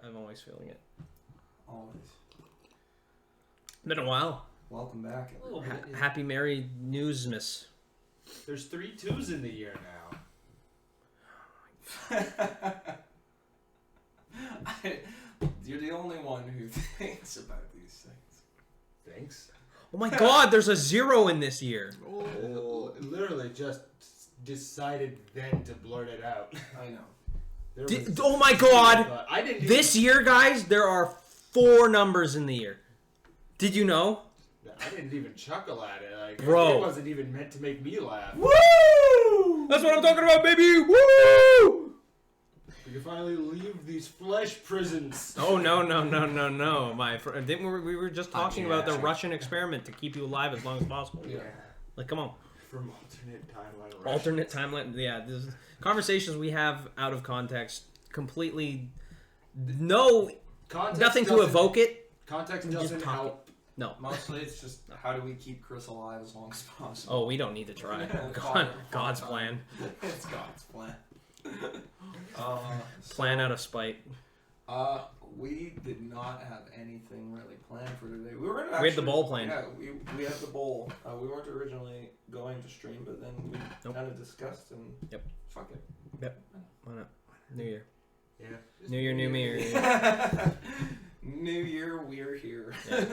I'm always feeling it. Always. Been a while. Welcome back. Happy Merry Newsmas. There's 3 2s in the year now. You're the only one who thinks about these things. Thanks. Oh my God, there's a 0 in this year. Oh, literally just decided then to blurt it out. I know. Oh my God! I didn't. This year, guys, there are 4 numbers in the year. Did you know? I didn't even chuckle at it. Like, Bro. It wasn't even meant to make me laugh. Woo! That's what I'm talking about, baby! Woo! We can finally leave these flesh prisons. Oh, no, my friend. We were just talking about the Russian experiment to keep you alive as long as possible. Yeah. Like, come on. From alternate timeline. Alternate timeline. Yeah, this is conversations we have out of context. Completely. Nothing to evoke it. Context Just doesn't talk help. No. Mostly it's just how do we keep Chris alive as long as possible. Oh, we don't need to try. God's plan. It's God's plan. Plan out of spite. We did not have anything really planned for today. We had the bowl planned. Yeah, we had the bowl. We weren't originally going to stream, but then we kind of discussed and fuck it. Yep. Why not? New Year. Yeah. New Year, new me. New Year, we're here. Yeah.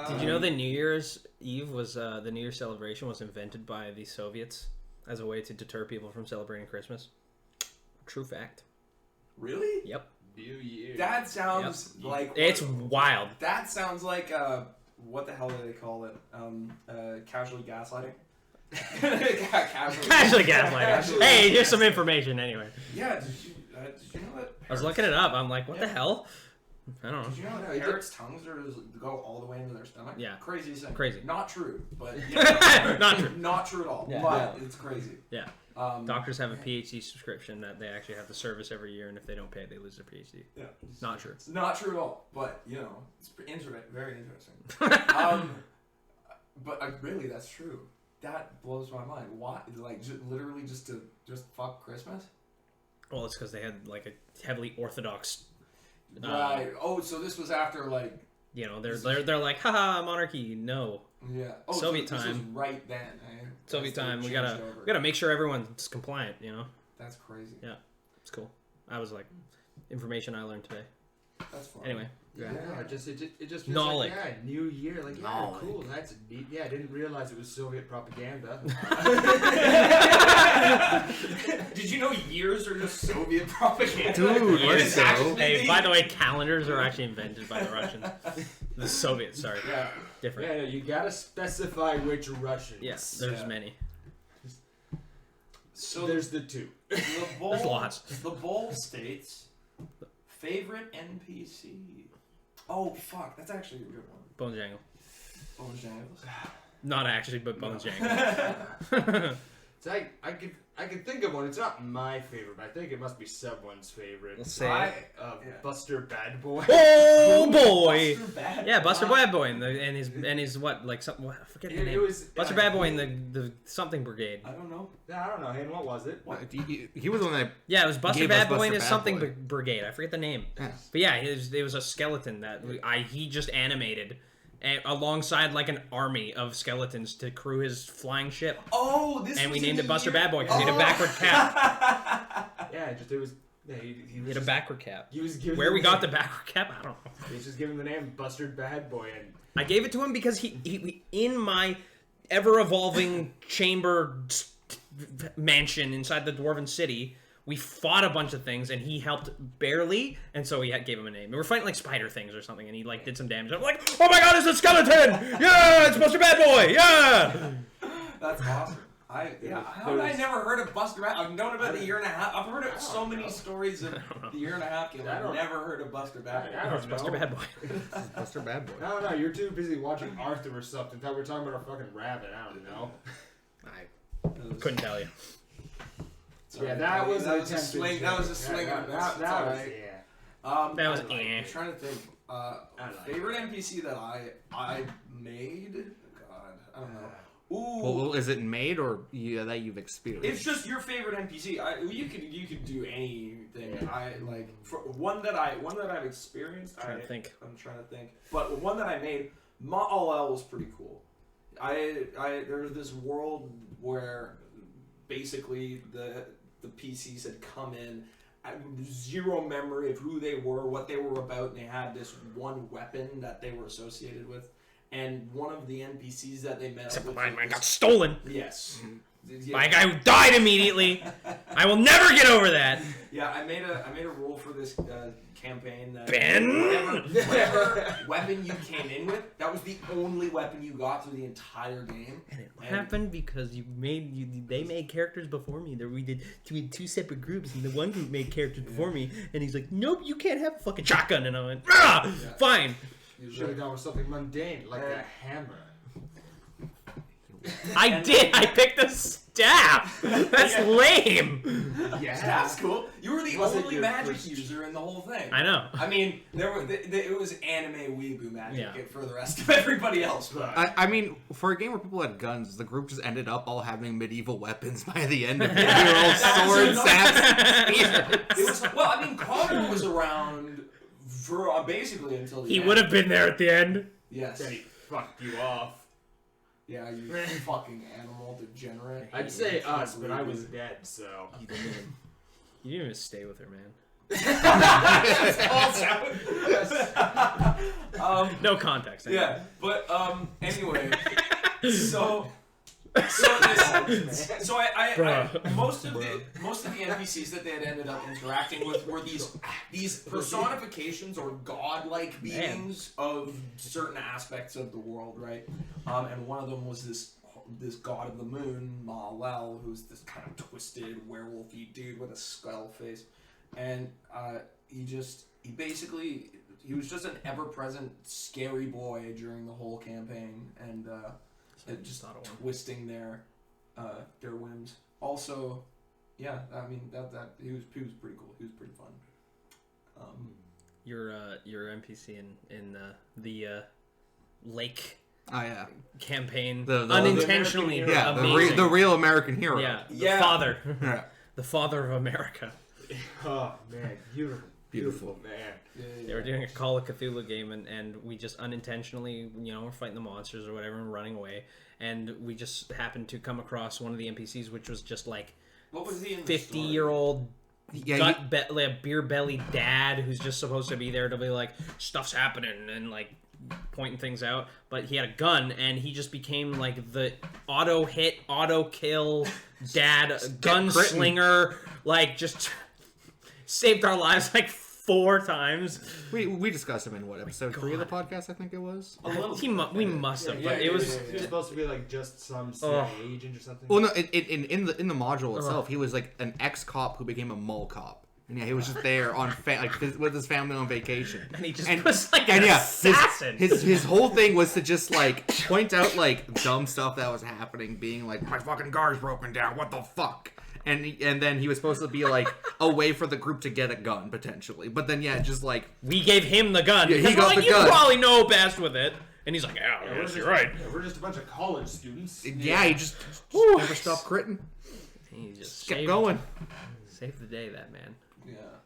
Did you know that New Year's Eve was the New Year celebration was invented by the Soviets as a way to deter people from celebrating Christmas? True fact. Really? Yep. New Year. That sounds like it's wild. That sounds like what the hell do they call it? Casually gaslighting. Casually gaslighting. Hey, here's some information anyway. Yeah. Did you know that? I was looking it up. I'm like, what the hell? I don't know. Did you know that parrots' tongues are go all the way into their stomach? Yeah. Crazy thing. Crazy. Not true, but not true. Not true at all. Yeah. But it's crazy. Yeah. Doctors have a PhD subscription that they actually have the service every year, and if they don't pay, they lose their PhD. Yeah. Not true. It's not true at all, but it's very interesting. But really, that's true. That blows my mind. Why? Like, literally just to fuck Christmas? Well, it's because they had like a heavily orthodox. Right. Oh, so this was after like. They're like, haha, monarchy. No. Yeah. Oh, Soviet so this time. was right then. Eh? Soviet time. We gotta make sure everyone's compliant. That's crazy. Yeah, it's cool. I was like, information I learned today. That's fun. Anyway. Yeah. It just feels knowledge. Like, New Year. Like, cool. That's neat. Yeah, I didn't realize it was Soviet propaganda. Did you know years are just Soviet propaganda? Dude, let's go. Hey, by the way, calendars are actually invented by the Russians. The Soviets, sorry. Yeah. Different. Yeah, you gotta specify which Russians. Yes, there's many. So there's the 2. The bowl, there's lots. The bowl states favorite NPC. Oh fuck, that's actually a good one. Bones Jangle. Bones Jangles. Not actually, but Bones Jangle. It's like I could think of one. It's not my favorite, but I think it must be someone's favorite. Let's say Buster Bad Boy. Oh boy! Buster Bad Buster Bad Boy and his what like something. I forget the name. Buster Bad Boy and the something brigade. I don't know. I don't know. Hey, what was it? What? He was on that. Yeah, it was Buster Bad Boy and his something Boy. brigade. I forget the name. Yes. But yeah, it was a skeleton that he just animated. Alongside like an army of skeletons to crew his flying ship. Oh, this. And we named it Buster Bad Boy because he had a backward cap. Yeah, it was. Yeah, he had a backward cap. He was giving where we got the backward cap, I don't know. He's just giving the name Buster Bad Boy, and I gave it to him because he in my ever evolving chamber mansion inside the Dwarven City. We fought a bunch of things, and he helped barely, and so we gave him a name. We were fighting like spider things or something, and he like did some damage. I'm like, oh my god, it's a skeleton! Yeah, it's Buster Bad Boy! Yeah! That's awesome. How had I never heard of Buster Bad? I've known about the year and a half. I've heard of so many stories of the year and a half game. I've never heard of Buster Bad Boy. It's Buster Bad Boy. Buster Bad Boy. No, you're too busy watching Arthur or something. Thought we were talking about a fucking rabbit. I don't know. I couldn't tell you. Yeah, that was a swing. That was a swing. That was That was I'm trying to think. Favorite NPC that I made. God, I don't know. Ooh. Well, is it made or that you've experienced? It's just your favorite NPC. You could do anything. For one that I've experienced. I'm trying to think. I'm trying to think. But one that I made, Ma'alel was pretty cool. There was this world where basically the PCs had come in, zero memory of who they were, what they were about, and they had this one weapon that they were associated with. And one of the NPCs that they met Except up with... mine got stolen. Yes. By a guy who died immediately. I will never get over that. Yeah, I made a rule for this campaign that Ben? whatever weapon you came in with, that was the only weapon you got through the entire game. And it happened because they made characters before me. We did two separate groups, and the one group made characters before me, and he's like, "Nope, you can't have a fucking shotgun." And I went, "Fine." You should have gone with something mundane, like a hammer. I did. I picked a staff. That's lame. Yeah, that's cool. You were the only magic user in the whole thing. I know. I mean, it was anime weeaboo magic for the rest of everybody else. But I mean, for a game where people had guns, the group just ended up all having medieval weapons by the end of it. They were all swords, staffs, spears. Well, I mean, Connor was around for basically until the end. He would have been there at the end. Yes. Then he fucked you off. Yeah, you fucking animal degenerate. I'd say us, but I was dead, so. You didn't even stay with her, man. No context. Anyway. Yeah, but anyway, so most of the NPCs that they had ended up interacting with were these personifications or godlike beings of certain aspects of the world, right? And one of them was this god of the moon, Ma'alel, who's this kind of twisted werewolfy dude with a skull face, and he was just an ever-present scary boy during the whole campaign, and just twisting their whims. Also, yeah, I mean that he was pretty cool. He was pretty fun. Your NPC in the lake. Oh yeah, campaign the unintentionally. The real American hero. Yeah, the father. Yeah. The father of America. Oh man, beautiful man. They were doing a Call of Cthulhu game, and we just unintentionally, we're fighting the monsters or whatever and running away, and we just happened to come across one of the NPCs, which was just like, what was he in 50-year-old beer-bellied dad who's just supposed to be there to be like, stuff's happening and like pointing things out, but he had a gun, and he just became like the auto hit, auto kill dad, gunslinger, like just saved our lives like 4 times. We discussed him in what, episode 3 of the podcast, I think it was. We must have, but it was He was supposed to be like just some CIA agent or something. Well, no, in the module itself, he was like an ex-cop who became a mall cop. And yeah, he was just there on with his family on vacation. And he just was like an assassin. His whole thing was to just like point out like dumb stuff that was happening, being like, my fucking car's broken down, what the fuck? And then he was supposed to be like a way for the group to get a gun potentially, but then just like we gave him the gun. Yeah, he got the gun. You gun. probably know best with it, and he's like, "Yeah, you're right." Yeah, we're just a bunch of college students. Yeah, he just never stopped critting. He just kept going. Saved the day, that man. Yeah.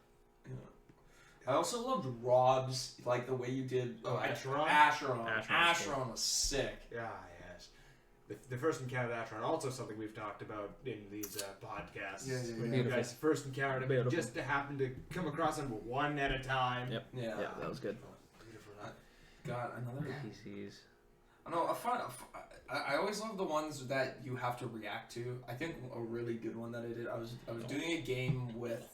I also loved Rob's, like the way you did. Acheron? Acheron was sick. Yeah, yes. The first encounter of Acheron, also something we've talked about in these podcasts. Yeah. When you guys first encountered him, just happened to come across him one at a time. Yep. Yeah, that was good. Beautiful. God, another PCs. I know. I always love the ones that you have to react to. I think a really good one that I did. I was doing a game with,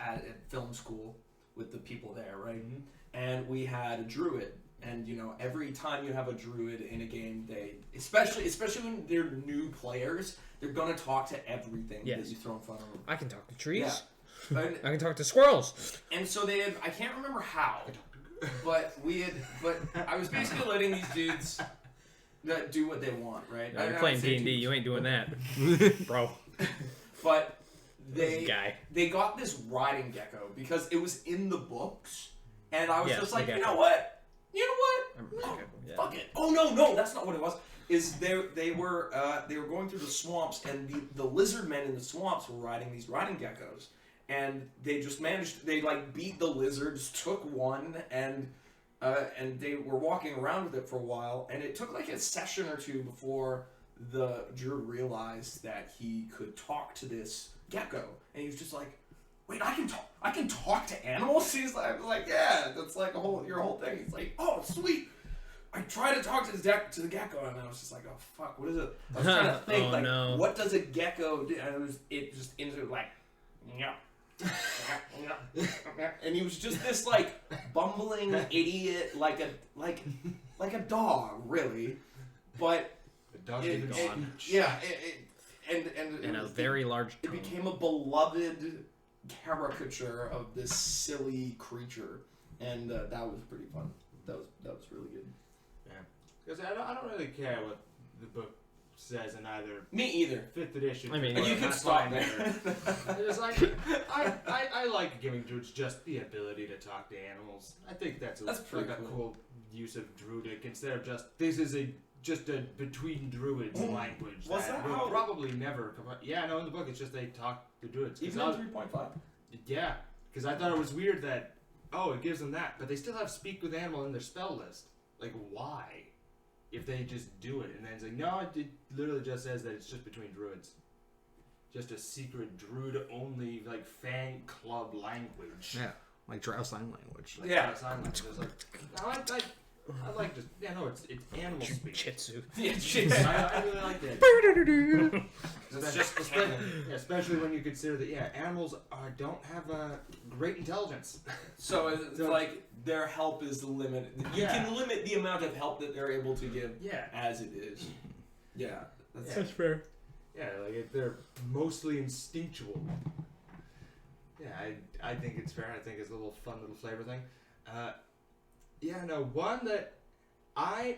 at film school with the people there, right? Mm-hmm. And we had a druid. And every time you have a druid in a game, they especially when they're new players, they're gonna talk to everything that you throw in front of them. I can talk to trees. Yeah. I can talk to squirrels. And so they had, I can't remember how, but I was basically letting these dudes do what they want, right? No, you're playing D&D, you ain't doing that, bro. But they got this riding gecko because it was in the books, and I was just like, you know what? You know what? Oh, Yeah. fuck it. Oh no, that's not what it was. Is they were going through the swamps, and the lizard men in the swamps were riding these riding geckos, and they just managed. They like beat the lizards, took one, and they were walking around with it for a while, and it took like a session or two before the druid realized that he could talk to this gecko, and he was just like, "Wait, I can talk to animals?" He's like, I was like, "Yeah, that's like your whole thing." He's like, "Oh, sweet." I tried to talk to the gecko, and I was just like, "Oh fuck, what is it?" I was trying to think what does a gecko do? And it just ended like, yeah. And he was just this like bumbling idiot, like a dog, really. But The dog is gone. and a very large It tongue. became a beloved caricature of this silly creature, and that was pretty fun. That was really good. Because I don't really care what the book says in either Me either. 5th edition. I mean, And you can stop there. It's like I like giving druids just the ability to talk to animals. I think that's pretty a cool. cool use of druidic instead of just this is just a between druids language Was that that will how- probably never come up. Yeah, no, in the book it's just they talk to druids. 'Cause Even I in was- 3.5. Yeah, because I thought it was weird that it gives them that, but they still have speak with animal in their spell list. Like why? If they just do it, and then it's like, no, it literally just says that it's just between druids. Just a secret druid-only, like, fan club language. Yeah, like drow sign language. Like, Yeah. sign language. It's like, no, I like just, yeah, no, it's animal speak. Jitsu. Yeah, shit. I really like that. It's just Especially when you consider that, yeah, animals don't have a great intelligence. So it's like their help is the limit. You Yeah. can limit the amount of help that they're able to give Yeah. as it is. Yeah. That's fair. Yeah, like they're mostly instinctual. Yeah, I think it's fair. I think it's a little fun little flavor thing. One that I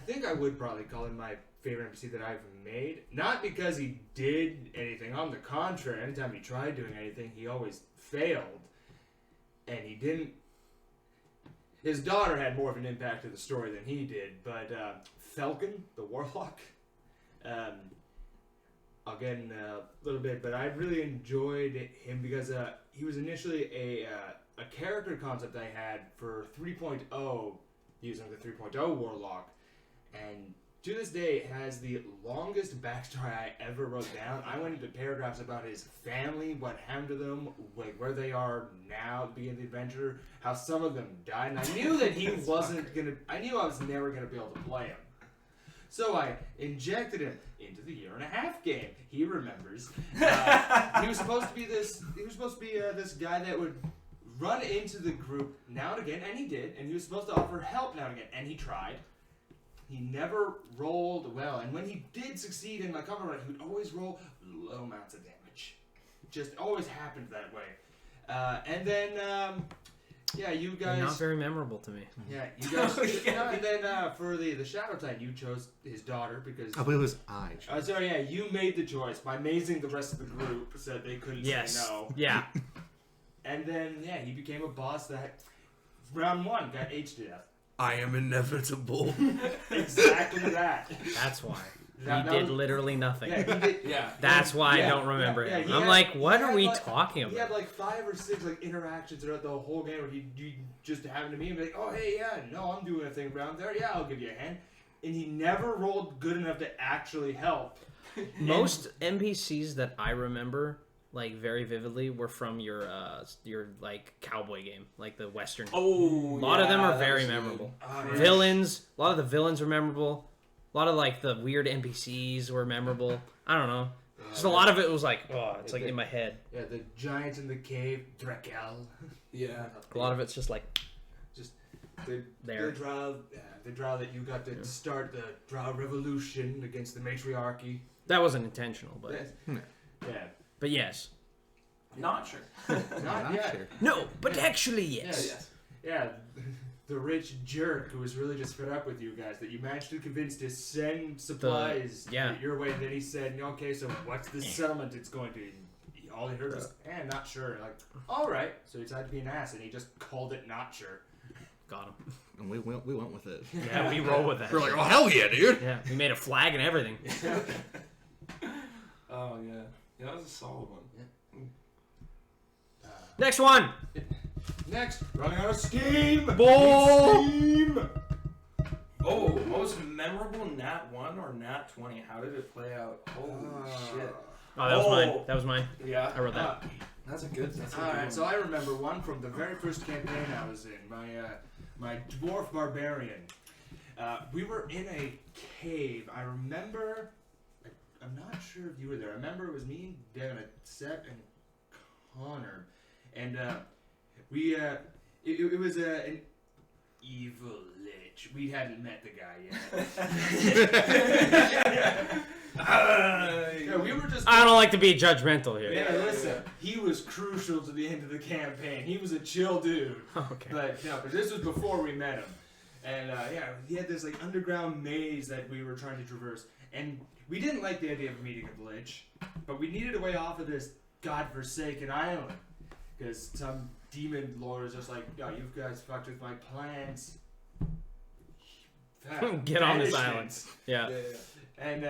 think I would probably call him my favorite NPC that I've made. Not because he did anything. On the contrary, anytime he tried doing anything, he always failed. And he didn't. His daughter had more of an impact to the story than he did, but Falcon, the warlock. I'll get in a little bit, but I really enjoyed him because he was initially a character concept I had for 3.0, using the 3.0 warlock, and to this day it has the longest backstory I ever wrote down. I went into paragraphs about his family, what happened to them, like where they are now at the beginning of the adventure, how some of them died, and I knew that he wasn't gonna. I knew I was never gonna be able to play him. So I injected him into the 1.5 year game. He remembers. He was supposed to be this. He was supposed to be this guy that would run into the group now and again, and he did. And he was supposed to offer help now and again, and he tried. He never rolled well, and when he did succeed in my combat run, he would always roll low amounts of damage. Just always happened that way. And then. Yeah, you guys. Not very memorable to me. Yeah, you guys. And then for the Shadow Titan, you chose his daughter because. I believe it was I. Sorry, yeah, you made the choice by amazing the rest of the group so that they couldn't say no. Yeah. And then yeah, he became a boss that round 1 got H to death. I am inevitable. Exactly that. That's why. That He did was- literally nothing. Yeah, he did. Yeah. That's why I Yeah, don't remember yeah, him. he I'm had- like, what he are had we like- talking about? He had like 5 or 6 like interactions throughout the whole game where he just happened to me and be like, oh hey yeah, no, I'm doing a thing around there. Yeah, I'll give you a hand. And he never rolled good enough to actually help. Most NPCs that I remember, like very vividly, were from your like cowboy game, like the Western. Oh, A lot of them are that very was memorable. good. Villains, a lot of the villains were memorable. A lot of like the weird NPCs were memorable. I don't know. Just a lot of it was like, oh, it's like in my head. Yeah, the giant in the cave, Drakel. Yeah. A lot of it's just like Just the there. the drow that you got to start the drow revolution against the matriarchy. That wasn't intentional, but Yeah. but yes. Not sure. Not yet. Sure. No, but actually yes. Yes. Yeah, the rich jerk who was really just fed up with you guys that you managed to convince to send supplies your way. And then he said, okay, so what's the settlement it's going to? All he heard was, not sure. Like, all right. So he decided to be an ass, and he just called it not sure. got him. And we went with it. Yeah, we roll with that. We're like, oh hell yeah, dude. Yeah, we made a flag and everything. Oh yeah, that was a solid one. Next one. Next, running out of steam. Bull. Steam. Oh, most memorable Nat 1 or Nat 20? How did it play out? Holy shit. Oh, that was mine. That was mine. Yeah. I wrote that. That's a good one. Alright, so I remember one from the very first campaign I was in, my dwarf barbarian. We were in a cave. I remember, I'm not sure if you were there. I remember it was me, Devin, Seth, and Connor. And it was an evil lich. We hadn't met the guy yet. Yeah, we were just. I don't like to be judgmental here. Yeah, listen. He was crucial to the end of the campaign. He was a chill dude. Okay. But this was before we met him, and he had this like underground maze that we were trying to traverse, and we didn't like the idea of meeting a lich, but we needed a way off of this godforsaken island, because some demon lord is just like, yo, you guys fucked with my plans. Get on this Banishment. island. Yeah. And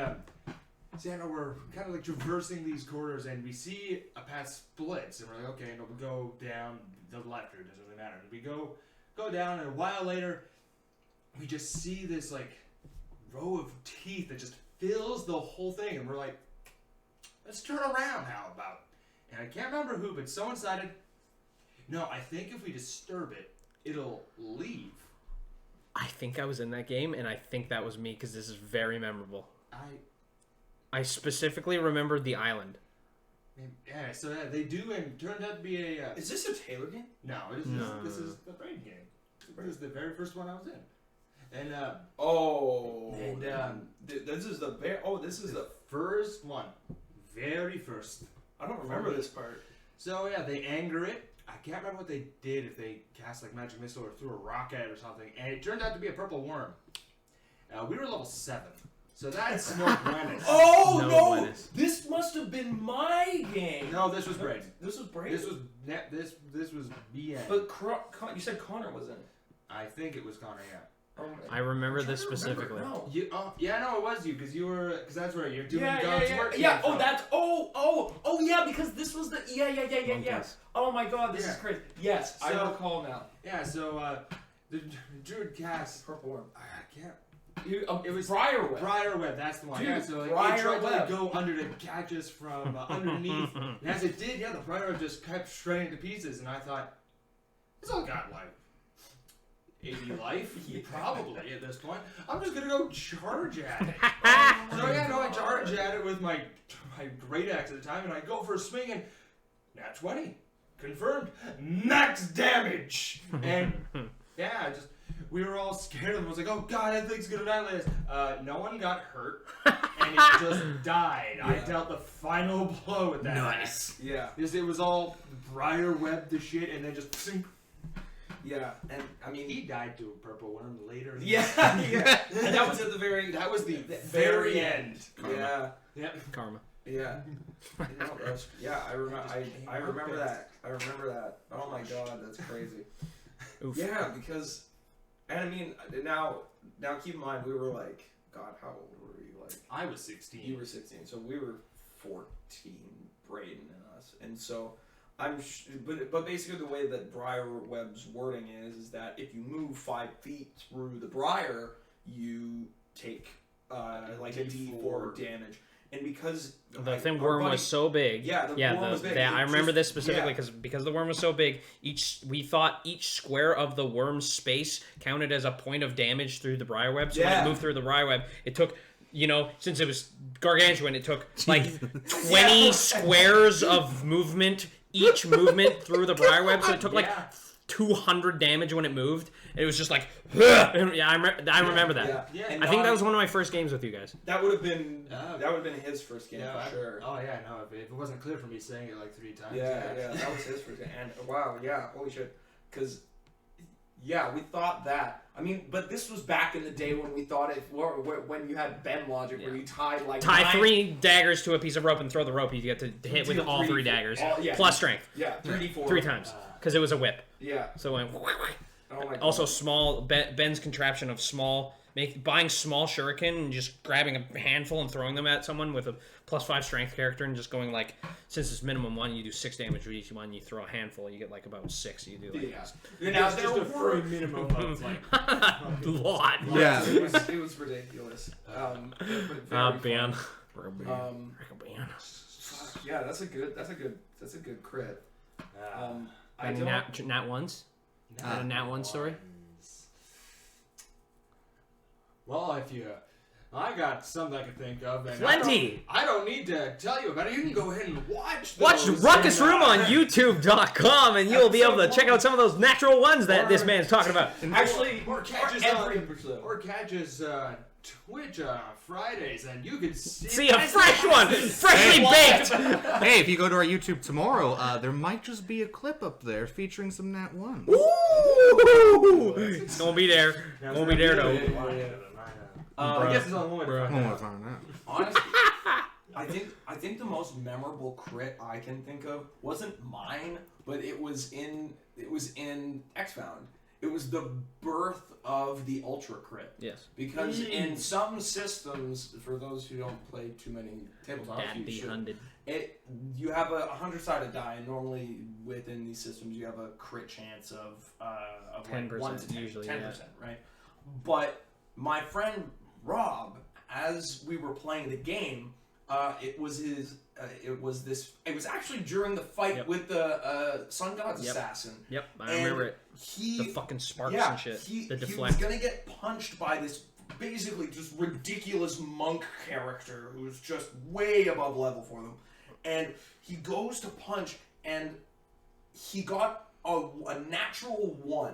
so we're kind of like traversing these corridors, and we see a path splits, and we're like, okay, no, we go down the left, or it doesn't really matter. And we go down, and a while later, we just see this like row of teeth that just fills the whole thing, and we're like, let's turn around. How about? And I can't remember who, but someone decided, no, I think if we disturb it, it'll leave. I think I was in that game, and I think that was me because this is very memorable. I specifically remembered the island. Yeah, so they do, and it turned out to be a. Is this a Taylor game? No, this is the Brain game. This is the very first one I was in, and this is the this is the first one, very first. I don't remember this part. So yeah, they anger it. I can't remember what they did, if they cast like magic missile or threw a rock at it or something, and it turned out to be a purple worm. We were level 7. So that's no Brennus. Oh No, no! Brennus. This must have been my game. No, this was Braden. This was Braden. This was BN. But you said Connor was in it. I think it was Connor. Yeah. I remember this I'm trying to specifically. remember. No. You, yeah, no, it was you, because that's right. You're doing Yeah, God's yeah. work. Yeah. here, Oh, so- that's yeah, because this was the yeah. Monkeys. Oh my God, this Yeah. is crazy. Yes, I So- recall now. Yeah, so the druid cast. Purple worm. I can't. It was Briarweb. Briarweb, that's the one. Dude, Yeah, so like, it Briarweb. tried to like, go under to catch us from underneath, and as it did, yeah, the Briarweb just kept shredding to pieces, and I thought, this all got like 80 life, probably at this point. I'm just gonna go charge at it. So yeah, no, I charge at it with my great axe at the time, and I go for a swing, and nat 20, confirmed, max damage, and yeah, we were all scared of him. I was like, oh God, I think it's gonna annihilate us. No one got hurt, and it just died. I dealt the final blow with that. Nice. Yeah. It was all briar web the shit, and then just sink. Yeah, and I mean He died to a purple worm later. Yeah. And that was at the very. That was the very end. Yeah. Yep. Karma. Yeah. I remember. I remember that. I remember that. Oh my God, that's crazy. Oof. Yeah, because, and I mean, now keep in mind we were like, God, how old were we? Like, I was 16. you were 16, so we were 14, Braden and us, and so but basically the way that Briarweb's wording is that if you move 5 feet through the briar, you take like a D4 damage. And because The worm was so big. Yeah, the worm was big. I remember this specifically yeah. because the worm was so big. We thought each square of the worm's space counted as a point of damage through the briar web. So when it moved through the briar web, it took, since it was gargantuan, it took like 20 squares of movement, each movement through the briar web. So it took like 200 damage when it moved. It was just like, yeah, I remember that. Yeah. And I think that was one of my first games with you guys. That would have been his first game for sure. Oh yeah, no, if it wasn't clear for me saying it like 3 times. Yeah, that was his first game. And wow, yeah, holy shit. Because, yeah, we thought that. I mean, but this was back in the day when we thought when you had Ben logic where you tied like Tie 3 daggers to a piece of rope and throw the rope. You get to hit with all 3 daggers. Plus strength. Yeah, 3d4. 3 times. Because it was a whip. Yeah. So it went... Oh my God. Also, small Ben's contraption of buying small shuriken and just grabbing a handful and throwing them at someone with a +5 strength character and just going like, since it's minimum 1, you do 6 damage with each one. You throw a handful, you get like about 6. You do like Now It's just a free minimum of like a lot. Yeah. it was ridiculous. But very Ben. fun. Yeah, that's a good crit. I Any don't. nat ones? Got a nat one story? Well, if you, I got something I can think of. And Plenty! I don't need to tell you about it. You can go ahead and watch Watch those Ruckus and, Room on YouTube.com and you'll be able to check out some of those natural ones that this man's talking about. Actually, or catches every on, episode. or catches Twitch on Fridays, and you can See a fresh one! Freshly baked! Hey, if you go to our YouTube tomorrow, there might just be a clip up there featuring some Nat 1s. Ooh! It's gonna be there. Gonna be there though. I guess it's on one Bruh. I want to find out. Honestly, I think the most memorable crit I can think of wasn't mine, but it was in X-Found. It was the birth of the Ultra Crit. Yes. Because in some systems, for those who don't play too many tabletops, you have a 100-sided die, and normally within these systems you have a crit chance of 10% like 1 to 10, usually, 10%, yeah. right? But my friend Rob, as we were playing the game, it was actually during the fight with the Sun God's assassin. Yep, I remember it. The fucking sparks and shit. The deflect. He was gonna get punched by this basically just ridiculous monk character who's just way above level for them. And he goes to punch, and he got a natural 1.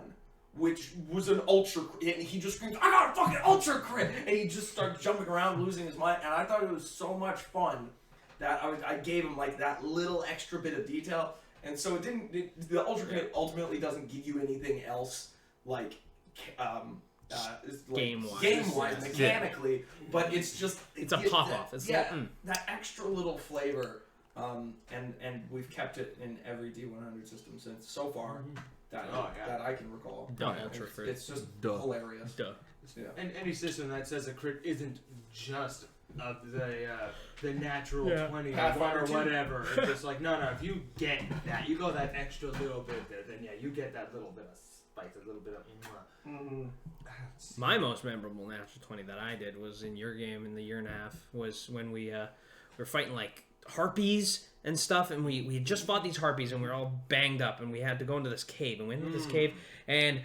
Which was an ultra crit, and he just screams, "I got a fucking ultra crit!" And he just starts jumping around, losing his mind. And I thought it was so much fun that I gave him like that little extra bit of detail. And so the ultra crit ultimately doesn't give you anything else like game-wise, mechanically, but it's just it's a pop-off. It's that extra little flavor. And we've kept it in every D100 system since so far. That I can recall. Ultra crit. It's just hilarious. Yeah. And any system that says a crit isn't just the natural 20 or whatever. It's just like, no, if you get that, you go that extra little bit there, then you get that little bit of spice, a little bit of... My most memorable natural 20 that I did was in your game in the year and a half, was when we were fighting like harpies and stuff, and we had just fought these harpies, and we were all banged up, and we had to go into this cave, and we went into this cave, and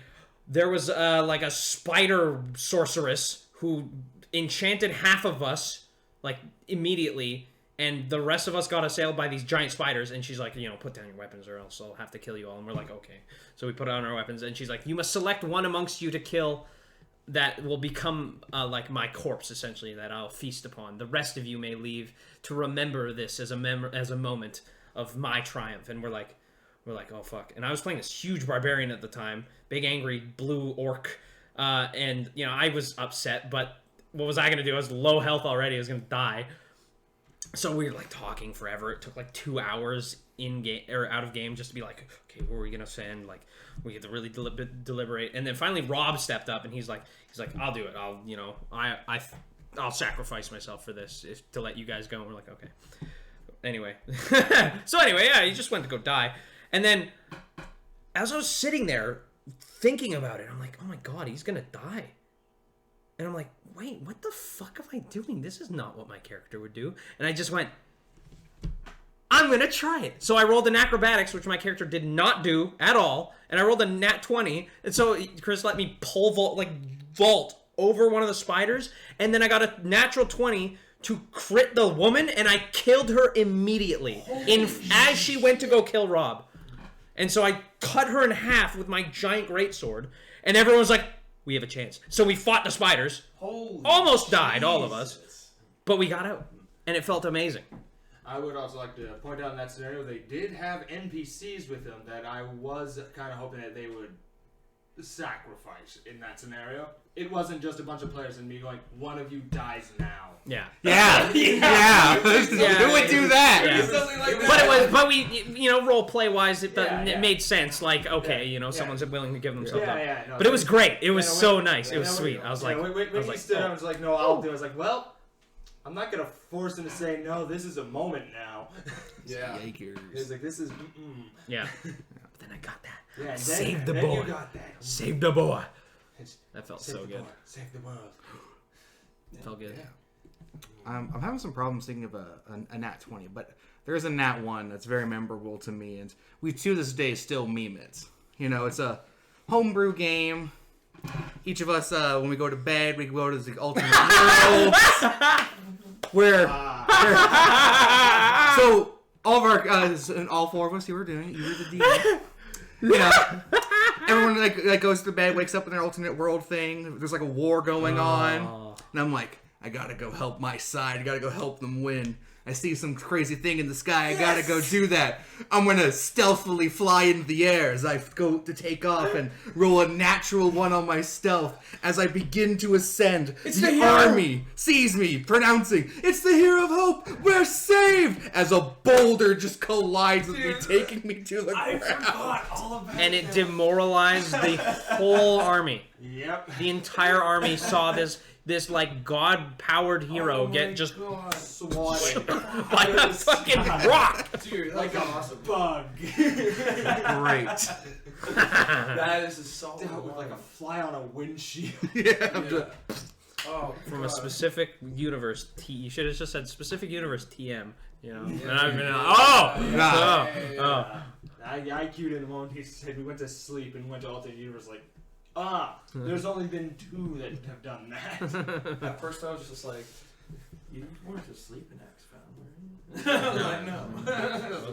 there was like a spider sorceress who enchanted half of us like immediately, and the rest of us got assailed by these giant spiders, and she's like, put down your weapons or else I'll have to kill you all. And we're like, okay. So we put down our weapons, and she's like, you must select one amongst you to kill that will become like my corpse, essentially, that I'll feast upon. The rest of you may leave to remember this as a moment of my triumph. And we're like, oh fuck. And I was playing this huge barbarian at the time, big angry blue orc, and I was upset, but what was I gonna do? I was low health already. I was gonna die. So we were like talking forever. It took like 2 hours in game or out of game just to be like, okay, where are we gonna send? Like, we had to really deliberate. And then finally Rob stepped up, and he's like, I'll do it. I'll sacrifice myself for this to let you guys go. And we're like, okay. Anyway, he just went to go die. And then as I was sitting there thinking about it, I'm like, oh my god, he's gonna die. And I'm like, wait, what the fuck am I doing? This is not what my character would do. And I just went, I'm going to try it. So I rolled an acrobatics, which my character did not do at all. And I rolled a nat 20. And so Chris let me vault over one of the spiders. And then I got a natural 20 to crit the woman. And I killed her immediately as she went to go kill Rob. And so I cut her in half with my giant greatsword. And everyone was like, we have a chance. So we fought the spiders. Almost died, all of us. But we got out. And it felt amazing. I would also like to point out in that scenario, they did have NPCs with them that I was kind of hoping that they would sacrifice in that scenario. It wasn't just a bunch of players and me going, one of you dies now. Yeah. Yeah. Who would do that? Yeah. Something like that. But we, role play wise, it Yeah. made sense. Like, okay, someone's willing to give themselves up. No, But it was great. It was so nice. It was sweet. I was like, when he stood up and was like, no, I'll do it. I was like, well, I'm not gonna force him to say no. This is a moment now. Yeah. He's like, this is. yeah. But then I got that. Yeah, and Save the then boy. You got that. Save the boy. It's- That felt Save so the good. boy. Save the world. It felt good. I'm having some problems thinking of a nat 20, but there's a nat 1 that's very memorable to me, and we to this day still meme it. It's a homebrew game. Each of us, when we go to bed, we go to the ultimate world, where so all of our and all 4 of us, you were the DM. Everyone like goes to bed, wakes up in their alternate world thing. There's like a war going on, and I'm like, I gotta go help my side. I gotta go help them win. I see some crazy thing in the sky. I gotta go do that. I'm gonna stealthily fly into the air as I go to take off and roll a natural 1 on my stealth. As I begin to ascend, the army sees me pronouncing, "It's the hero of hope. We're saved!" As a boulder just collides with me, taking me to the ground. Forgot all about And it demoralized the whole army. Yep. The entire army saw this like god-powered hero get just Swatted. by a fucking rock. Dude, Like that's a awesome. bug. Great. That is a solid Dealt with like a fly on a windshield. Oh, From a God. specific universe. You should have just said specific universe TM. And Yeah. I've been I queued in the moment he said we went to sleep and went to alternate universe like, there's only been 2 that have done that. At first I was just like, you weren't asleep in X-Found, were you? I know.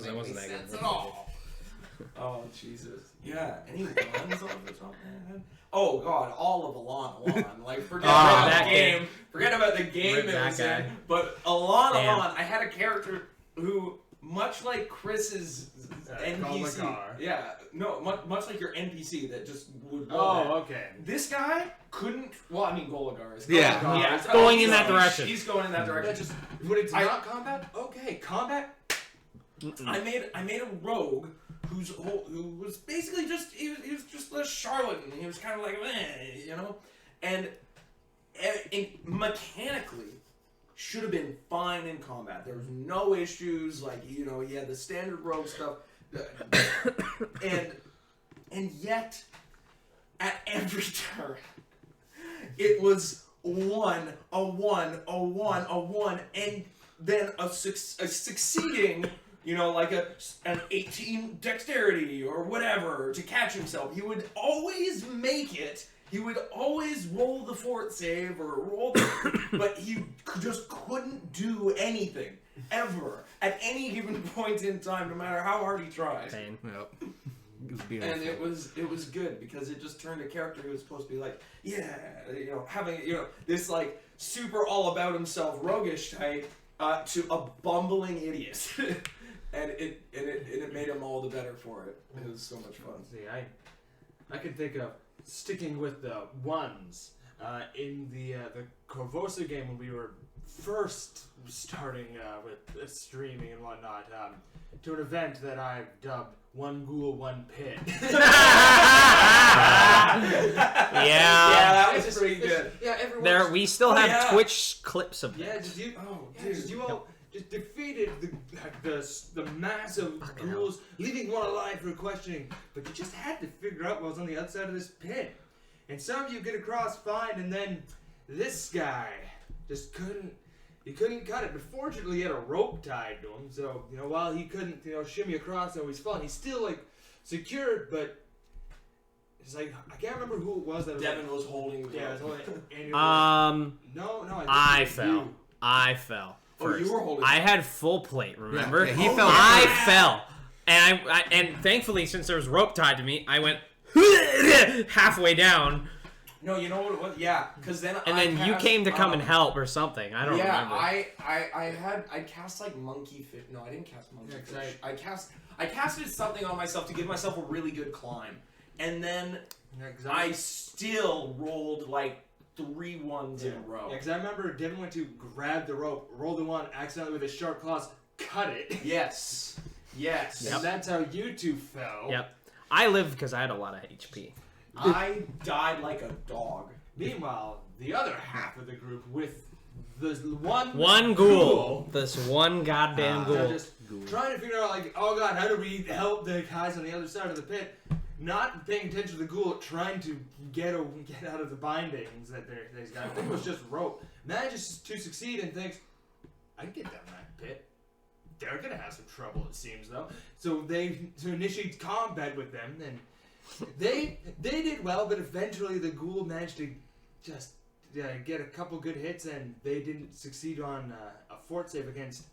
It wasn't that Sense good. at all. Oh, Jesus. Yeah, any ones off the top of my head? Oh, God, all of Alon. Like, forget about that the game. Forget about the game Rip it that was guy. in. But Alon, Damn. I had a character who, much like Chris's NPC. Much like your NPC that just would go there. Okay. This guy couldn't. Well, I mean, Golagar is. Yeah. Golagar Yeah, is- going in that direction. He's going in that direction. That just when it's not combat. Okay, combat. I made a rogue who was basically just he was just a charlatan. He was kind of like and mechanically should have been fine in combat. There was no issues. Like he had the standard rogue stuff, and yet at every turn it was a one, and then a succeeding. Like an 18 dexterity or whatever to catch himself. He would always make it. He would always roll the fort save or roll but he just couldn't do anything ever at any given point in time, no matter how hard he tried. Pain. Yep. It was beautiful. And it was good because it just turned a character who was supposed to be like, having this like super all about himself roguish type to a bumbling idiot. And it made him all the better for it. It was so much fun. See, I can think of sticking with the 1s in the Corvosa game when we were first starting with streaming and whatnot to an event that I've dubbed One Ghoul, One Pit. Yeah, that was pretty good. Yeah, everyone. we still have yeah. Twitch clips of Yeah, that. just you. Oh, Yeah, just you all just defeated the mass of Fucking ghouls, leaving one alive for questioning. But you just had to figure out what was on the outside of this pit. And some of you get across fine, and then this guy just couldn't. He couldn't cut it, but fortunately he had a rope tied to him. So while he couldn't shimmy across and always fall, he's still like secured. But it's like I can't remember who it was that. Devin was holding. Yeah, it was holding. And No, I I think it was fell. you. I fell. Oh, you first. were holding. I had full plate. Remember? Yeah, he fell. I fell, and and thankfully, since there was rope tied to me, I went halfway down. No, you know what it was? Yeah, because then And then you came to come and help or something. I don't remember. I cast like monkey fish. No, I didn't cast monkey fish. I casted something on myself to give myself a really good climb. and then Yeah, 'cause I still rolled like 3 ones in a row. Yeah, because I remember Devin went to grab the rope, rolled the one, accidentally with his sharp claws, cut it. Yes. Yes. And that's how you two fell. Yep. I lived because I had a lot of HP. I died like a dog. Meanwhile, the other half of the group with the One ghoul. This one goddamn They're ghoul. just trying to figure out, like, oh god, how do we help the guys on the other side of the pit? Not paying attention to the ghoul, trying to get out of the bindings that these guys. I think it was just rope. Manages to succeed and thinks, I can get down that pit. They're gonna have some trouble, it seems, though. So they initiate combat with them, and they did well, but eventually the ghoul managed to just get a couple good hits, and they didn't succeed on a fort save against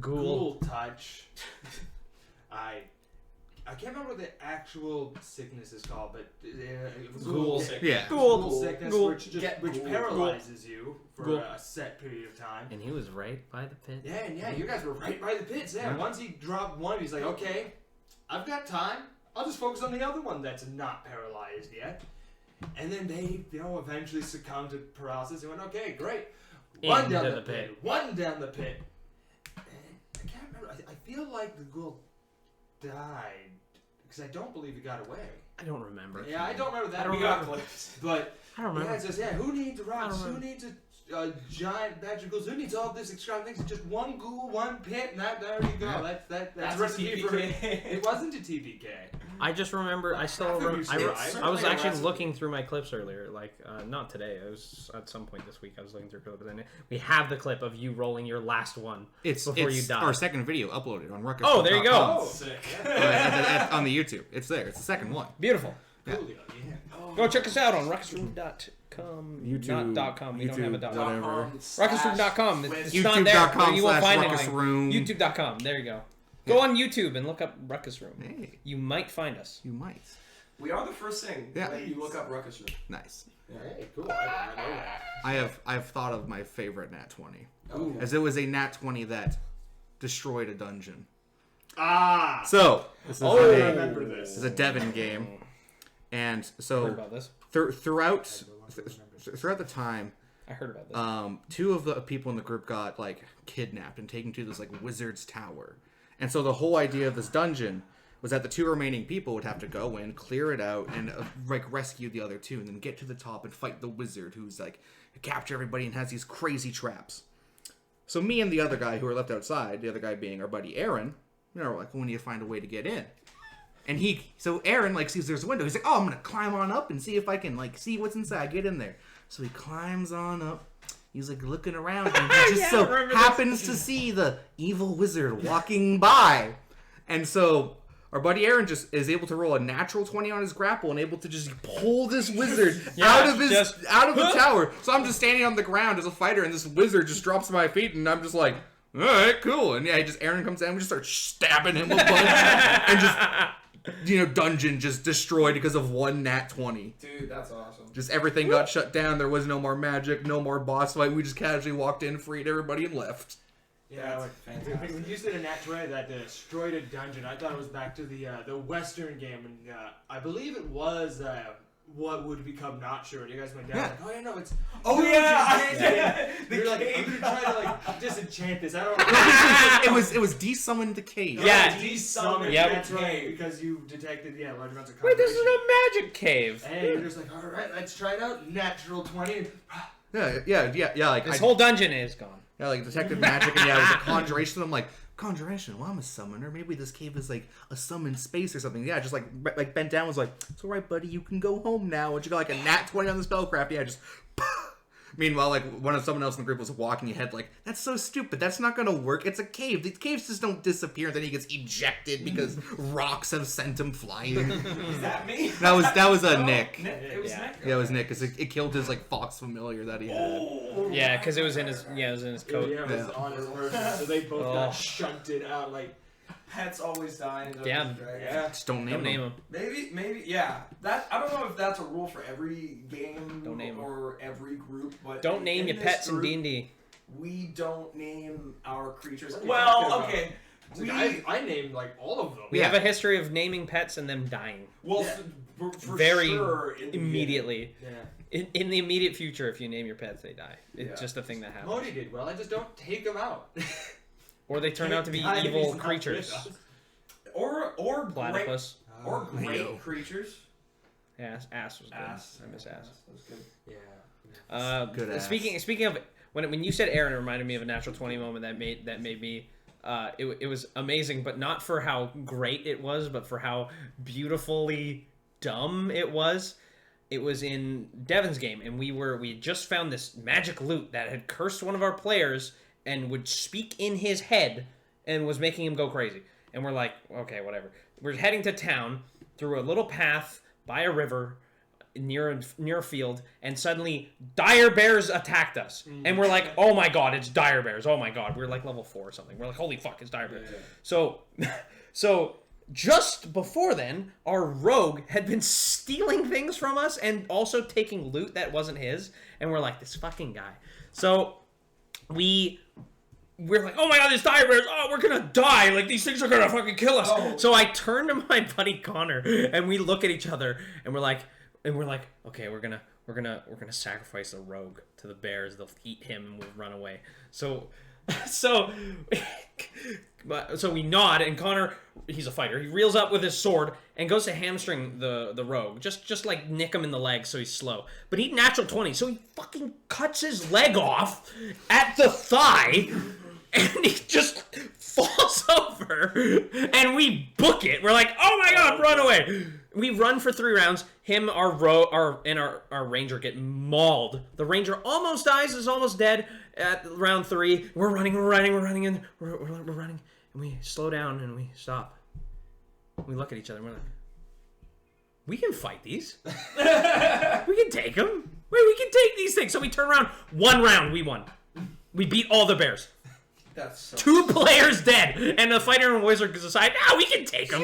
Ghoul touch. I can't remember what the actual sickness is called, but it was Ghoul sickness. sickness. Yeah. Ghoul sickness, Ghoul. which paralyzes you for Ghoul. a set period of time. And he was right by the pit. Yeah, you guys were right by the pits. Yeah, once he dropped one, he's like, okay, I've got time. I'll just focus on the other one that's not paralyzed yet. And then they, eventually succumbed to paralysis and went, okay, great. One down Into the the pit. pit. One down the pit. And I can't remember. I feel like the ghoul died because I don't believe he got away. I don't remember. Yeah, I don't remember that. I don't We got remember. clips. But I don't remember. yeah, it says, who needs rocks? I don't Who needs a giant batch of ghouls? Who needs all this extravagant things? It's just one ghoul, one pit, and there you go. Yeah. That's a recipe for TPK. it. Wasn't a TPK. I just remember. I still I remember. think you I said was certainly a actually recipe. looking through my clips earlier. Like, not today. It was at some point this week. I was looking through clips, and we have the clip of you rolling your last one before you die. our second video uploaded on Ruckus. Oh, there you go. Sick. On the YouTube. It's there. It's the second one. Beautiful. Yeah. Coolio, yeah. Go check us out on ruckusroom.com. YouTube. Not .com. We don't have a .com. whatever. Ruckusroom.com. It's not there. YouTube.com You won't find /Ruckus anything. Room. YouTube.com. There you go. Go on YouTube and look up Ruckus Room. Hey, You might find us. you might. We are the first thing Yeah. that you look up Ruckus Room. Nice. Hey, cool. I know that. I've thought of my favorite Nat 20. Okay. As it was a Nat 20 that destroyed a dungeon. Ah! So, this is I a, remember this. this is a Devon game. And Heard so about this. throughout the time, I heard about this. 2 of the people in the group got like kidnapped and taken to this like wizard's tower. And so the whole idea of this dungeon was that the 2 remaining people would have to go in, clear it out, and like rescue the other 2, and then get to the top and fight the wizard who's like capture everybody and has these crazy traps. So me and the other guy who were left outside, the other guy being our buddy Aaron, we're like, we need to find a way to get in. And so Aaron like sees there's a window. He's like, oh, I'm gonna climb on up and see if I can like see what's inside. Get in there. So he climbs on up. He's like looking around, and he just happens to see the evil wizard walking by. And so our buddy Aaron just is able to roll a natural 20 on his grapple and able to just pull this wizard out of the tower. So I'm just standing on the ground as a fighter, and this wizard just drops to my feet, and I'm just like, all right, cool. And yeah, Aaron comes down and we just start stabbing him a bunch, and just dungeon just destroyed because of one nat 20. Dude, that's awesome. Just everything got shut down. There was no more magic, no more boss fight. We just casually walked in, freed everybody, and left. Yeah, That's fantastic. when you said a nat 20 that destroyed a dungeon, I thought it was back to the Western game, and I believe it was what would become Not Sure. And you guys went down. Yeah. Like, oh yeah, no, it's. Oh yeah! You're like, I'm gonna try to like disenchant this. I don't know. it was desummoned the cave. Yeah. Desummoned. Yep. That's right, because you detected large amounts of. Wait, this is confirmation. a magic cave. Hey, you're just like, all right, let's try it out. Natural 20. Yeah. Like This whole dungeon is gone. like detective magic, and it was a conjuration. I'm like, conjuration. Well, I'm a summoner. Maybe this cave is like a summoned space or something. Yeah, just like bent down was like, it's all right, buddy. You can go home now. And you got like a nat 20 on the spellcraft. Yeah, just. Meanwhile, like someone else in the group was walking ahead, like, that's so stupid. That's not gonna work. It's a cave. These caves just don't disappear. Then he gets ejected because rocks have sent him flying. Is that me? That was Nick. It was Yeah. Nick. Yeah, it was Nick because it killed his like fox familiar that he had. Oh. Yeah, because it was in his coat. Yeah, it was Yeah. on his person. So they both got shunted out. Like, Pets always die in Dungeons Yeah. and Dragons. yeah. Just don't Don't name him. Maybe, yeah. That I don't know if that's a rule for every game Don't name 'em. or every group, but Don't name in your this pets in group, D&D. We don't name our creatures. What are you Well, talking about? okay. I named like all of them. We Yeah. have a history of naming pets and them dying. Well, Yeah. for very sure in the immediately. Yeah. In the immediate future, if you name your pets, they die. It's Yeah. just a thing that happens. Modi did well. I just don't take them out. Or they turn out to be God, evil he's not creatures. with us. Or great, Platypus. or great Leo. creatures. Ass was good. Ass. I miss ass. That was good. Yeah. Good ass. Speaking of when you said Aaron, it reminded me of a natural 20 moment that made me. It was amazing, but not for how great it was, but for how beautifully dumb it was. It was in Devin's game, and we had just found this magic loot that had cursed one of our players and would speak in his head and was making him go crazy. And we're like, okay, whatever. We're heading to town through a little path by a river near a field, and suddenly dire bears attacked us. And we're like, oh my god, it's dire bears. Oh my god. We're like level 4 or something. We're like, holy fuck, it's dire bears. Yeah. So just before then, our rogue had been stealing things from us and also taking loot that wasn't his. And we're like, this fucking guy. So we're like, oh my god, there's dire bears. Oh, we're gonna die. Like, these things are gonna fucking kill us. Oh. So I turn to my buddy Connor, and we look at each other, and we're like, okay, we're gonna sacrifice the rogue to the bears. They'll eat him, and we'll run away. So we nod, and Connor, he's a fighter. He reels up with his sword and goes to hamstring the rogue, just like nick him in the leg so he's slow. But he natural 20, so he fucking cuts his leg off at the thigh, and he just falls over, and we book it. We're like, oh my god, run away! We run for 3 rounds. Him, our ranger get mauled. The ranger almost dies, is almost dead at round 3. We're running, and we're running, and we slow down and we stop. We look at each other and we're like, we can fight these. We can take them. Wait, we can take these things. So we turn around. 1 round, we won. We beat all the bears. That's so 2 players dead, and the fighter and wizard decide, we can take them.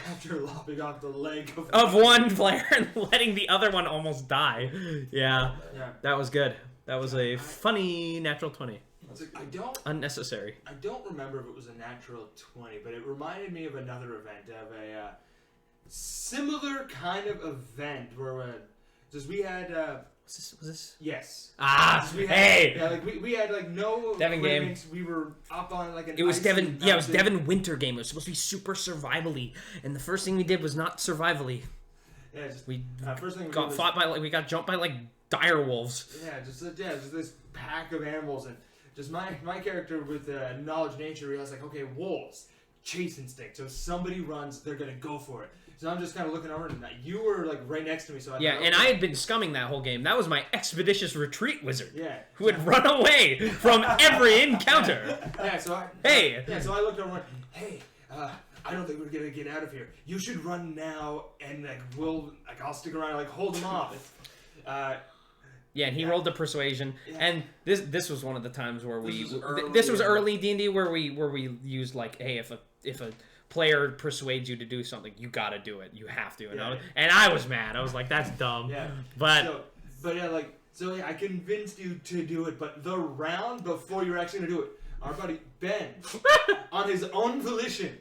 After lopping off the leg Of 1 player and letting the other one almost die. Yeah, that was good. That was a funny natural 20. Unnecessary. I don't remember if it was a natural 20, but it reminded me of another event, of a similar kind of event where just we had. Was this? Yes. We had, hey! Yeah, like we had like no Devin game. We were up on like an. It was icy Devin. mountain. Yeah, it was Devin winter game. It was supposed to be super survivally, and the first thing we did was not survivally. Yeah, just, We first thing we got did fought by we got jumped by like dire wolves. Yeah, just this pack of animals, and just my character with knowledge nature realized like, okay, wolves, chase instinct. So if somebody runs, they're gonna go for it. So I'm just kind of looking over, and you were like right next to me. So I Yeah, thought, and okay. I had been scumming that whole game. That was my expeditious retreat wizard. Yeah. Who had run away from every encounter. Yeah, so so I looked over and went, hey, I don't think we're gonna get out of here. You should run now, and I'll stick around and like hold them off. Yeah, and he rolled the persuasion, Yeah. and this was one of the times where This was was early. early D&D where we used like, hey, if a player persuades you to do something, you gotta do it, you have to, and I was mad. I was like, that's dumb. Yeah. But I convinced you to do it, but the round before you were actually gonna do it, our buddy Ben, on his own volition,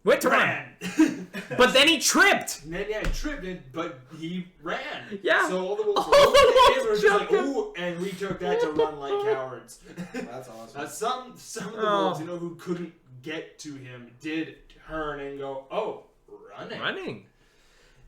went to run. But then he tripped. And then, he tripped it, but he ran. Yeah. So all the wolves All the were wolves just like, jumped him. ooh, and we took that to run like cowards. That's awesome. Some of the wolves, who couldn't get to him, did turn and go, running.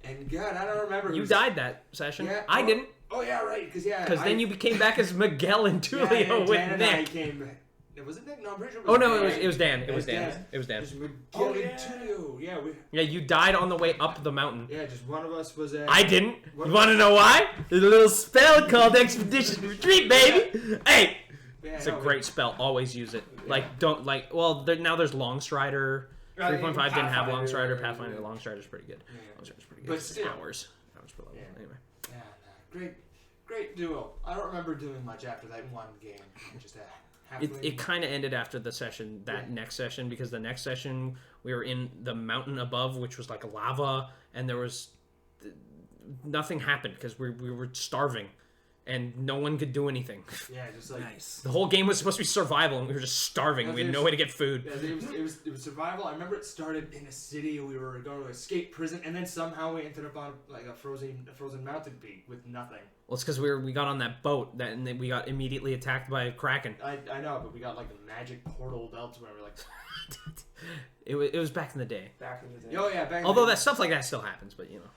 And God, I don't remember. You died that session. Yeah, I didn't. Oh yeah, right. Because then you came back as Miguel and Tulio with Dan and I Nick. came back. Was it Nick? No, I'm pretty sure it Oh was no, Dan. it was Dan. It It was was Dan. Dan. It was Dan. Just Miguel Oh, and yeah. Tulio. Yeah, Yeah, you died on the way up the mountain. just one of us was at. I didn't. What- You want to know why? There's a little spell called Expedition Retreat, baby. Hey, Yeah, it's a great spell. Always use it. Now there's Longstrider. 3.5 didn't have Longstrider. Pathfinder Longstrider's pretty good. Longstrider's pretty good. But still. Hours per level. Yeah. Anyway. Yeah, great duo. I don't remember doing much after that one game. Just It kind of ended after the session, next session, because the next session we were in the mountain above, which was like lava, and there was nothing happened because we were starving, and no one could do anything. Yeah, just like Nice. The whole game was supposed to be survival, and we were just starving. We had no way to get food. Yeah, it was survival. I remember it started in a city. We were going to escape prison, and then somehow we ended up on like a frozen mountain peak with nothing. Well, it's because we got on that boat and then we got immediately attacked by a kraken. I know, but we got like a magic portal elsewhere. We're like, It was back in the day. Back in the day. oh yeah, back in Although the- that stuff like that still happens, but you know.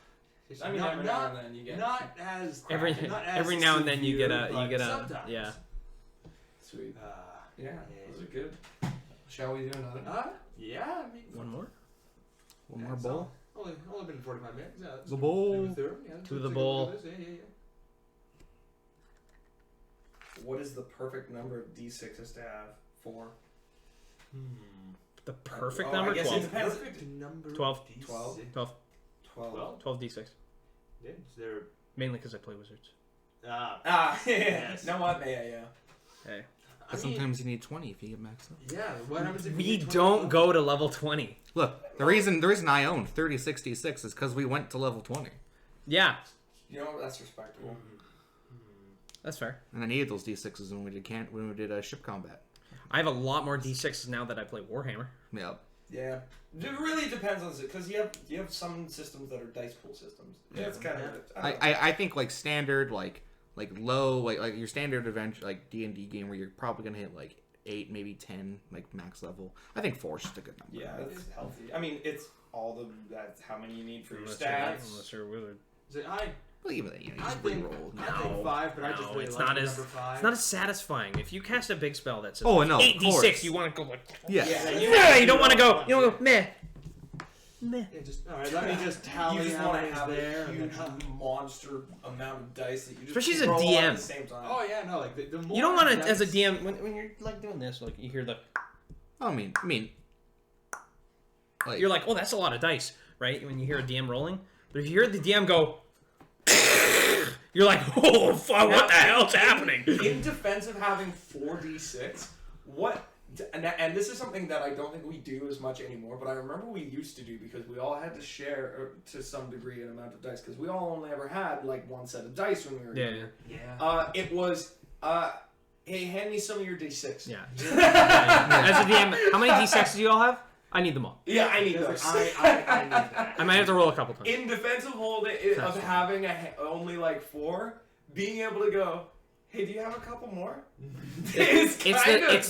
It's I mean, not, every now and then you get not as Every not as every now and then you get severe, but a sometimes. yeah. Sweet. Yeah, yeah. those are good. Shall we do another? Yeah. I mean, One more. One more bowl. Only been 45 minutes. Yeah, The bowl. do a third, yeah, To the take a bowl. look at this. Yeah. What is the perfect number of D6s to have? 4. The perfect Oh, number? I guess 12. it depends. Perfect number. 12. D6. 12. 12. 12. 12 d6. Yeah, is there? Mainly because I play wizards. Yeah. Yes. No what? Yeah. Hey. I But mean, sometimes you need 20 if you get maxed up. yeah. What happens if you We get 20 don't bucks? go to level 20. Look, the reason I own 3066 is because we went to level 20. Yeah, You know, that's respectable. that's fair. And I needed those D6s when we did ship combat. I have a lot more d6s now that I play Warhammer. Yep. Yeah. It really depends on because you have some systems that are dice pool systems. Yeah, it's kind of. I think like standard like low like your standard adventure like D&D game where you're probably gonna hit like 8 maybe 10 like max level. I think 4 is just a good number. Yeah, it's healthy. I mean, it's that's how many you need for your Unless stats. you're a wizard. Is it I? Well, even then, you I just think reroll. I think 5, but I just No, really it's like not the as number 5. it's not as satisfying. If you cast a big spell that says Oh, no, of 8d6, course. you want to go like Yeah. yeah, you don't want to go. You don't go meh. Meh. Yeah, just all right. Let me just tally You just how want many to is have there. a and huge then, monster amount of dice that you just Especially as a roll DM. at the same time. Oh yeah, no, like the more You don't want to, dice- as a DM, when you're like doing this, like you hear the, I mean, like, you're like, oh, that's a lot of dice, right? When you hear a DM rolling, but if you hear the DM go, you're like, oh fuck, what the hell's happening? In defense of having 4d6, and this is something that I don't think we do as much anymore, but I remember we used to do because we all had to share to some degree an amount of dice because we all only ever had like one set of dice when we were Yeah, younger. Yeah. It was hey, hand me some of your d6. yeah. As a DM, how many d6s do you all have? I need them all. Yeah, I need Because, those. like, I need that. I might have to roll a couple times. In defense of That's of fine. having only like 4, being able to go, hey, do you have a couple more? It's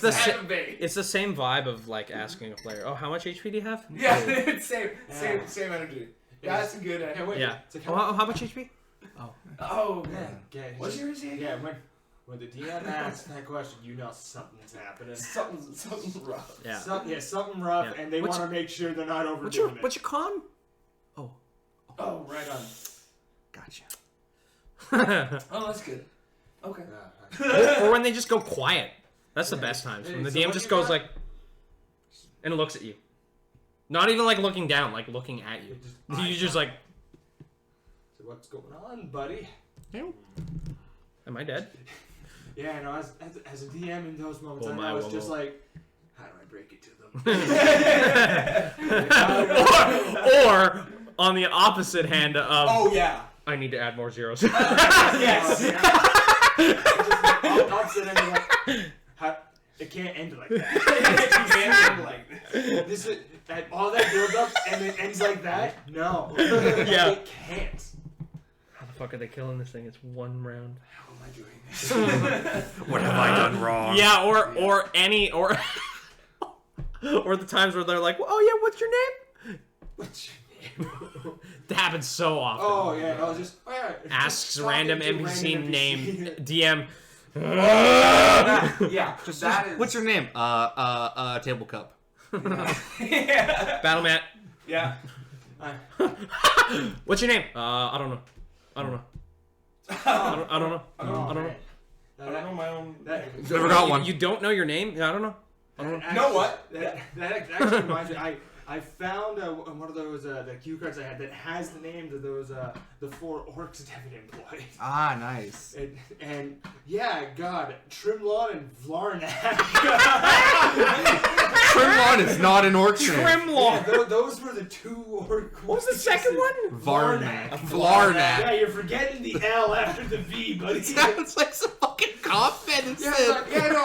the savage. It's the same vibe of like asking a player, oh, how much HP do you have? Yeah, it's same energy. Yeah. That's a good Yeah, energy. wait, Yeah. it's like, Oh, how much HP? Oh, yeah, man. yeah, What's yours again? Yeah, when the DM asks that question, you know something's happening. Something's rough. Yeah. Something rough, Yeah. and they What's- want to make sure they're not overdoing What's your it. what's your con? Oh, right on. gotcha. Oh, that's good. Okay. or when they just go quiet. That's the best times. When the So DM what just you goes got? like and looks at you. Not even like looking down, like looking at you. You just like, So what's going on, buddy? am I dead? Yeah, no, as a DM in those moments, Oh I my, know it's whoa, just whoa. like, how do I break it to them? or on the opposite hand of Oh yeah. I need to add more zeros. Yes. I'll sit and be like, it can't end like that. You can't do like this. This is all that build up and it ends like that. No, Yeah. it can't. How the fuck are they killing this thing? It's one round. How am I doing this? What have I done wrong? Yeah, or or the times where they're like, oh yeah, what's your name? What's your name? That happens so often. Oh yeah, I was just Asks just random talking to NPC random name NPC. DM. Yeah. That is. What's your name? Table cup. Yeah. Battle mat. Yeah. What's your name? I don't know. I don't know. I don't know. I don't know. I don't know my own. name. Never got one. You don't know your name? Yeah, I don't know. Actually, know what? That actually reminds me. I I found one of those the cue cards I had that has the names of those the 4 orcs Devin employed. Ah, nice. And yeah, God, Trimlawn and Vlarnak. Trimlawn is not an orc name. Trimlawn. Yeah, those were the 2 orc. What was the second one? Varnak. Yeah, Vlarnak. you're forgetting the L after the V, buddy. Sounds like some fucking cough medicine. Yeah, no,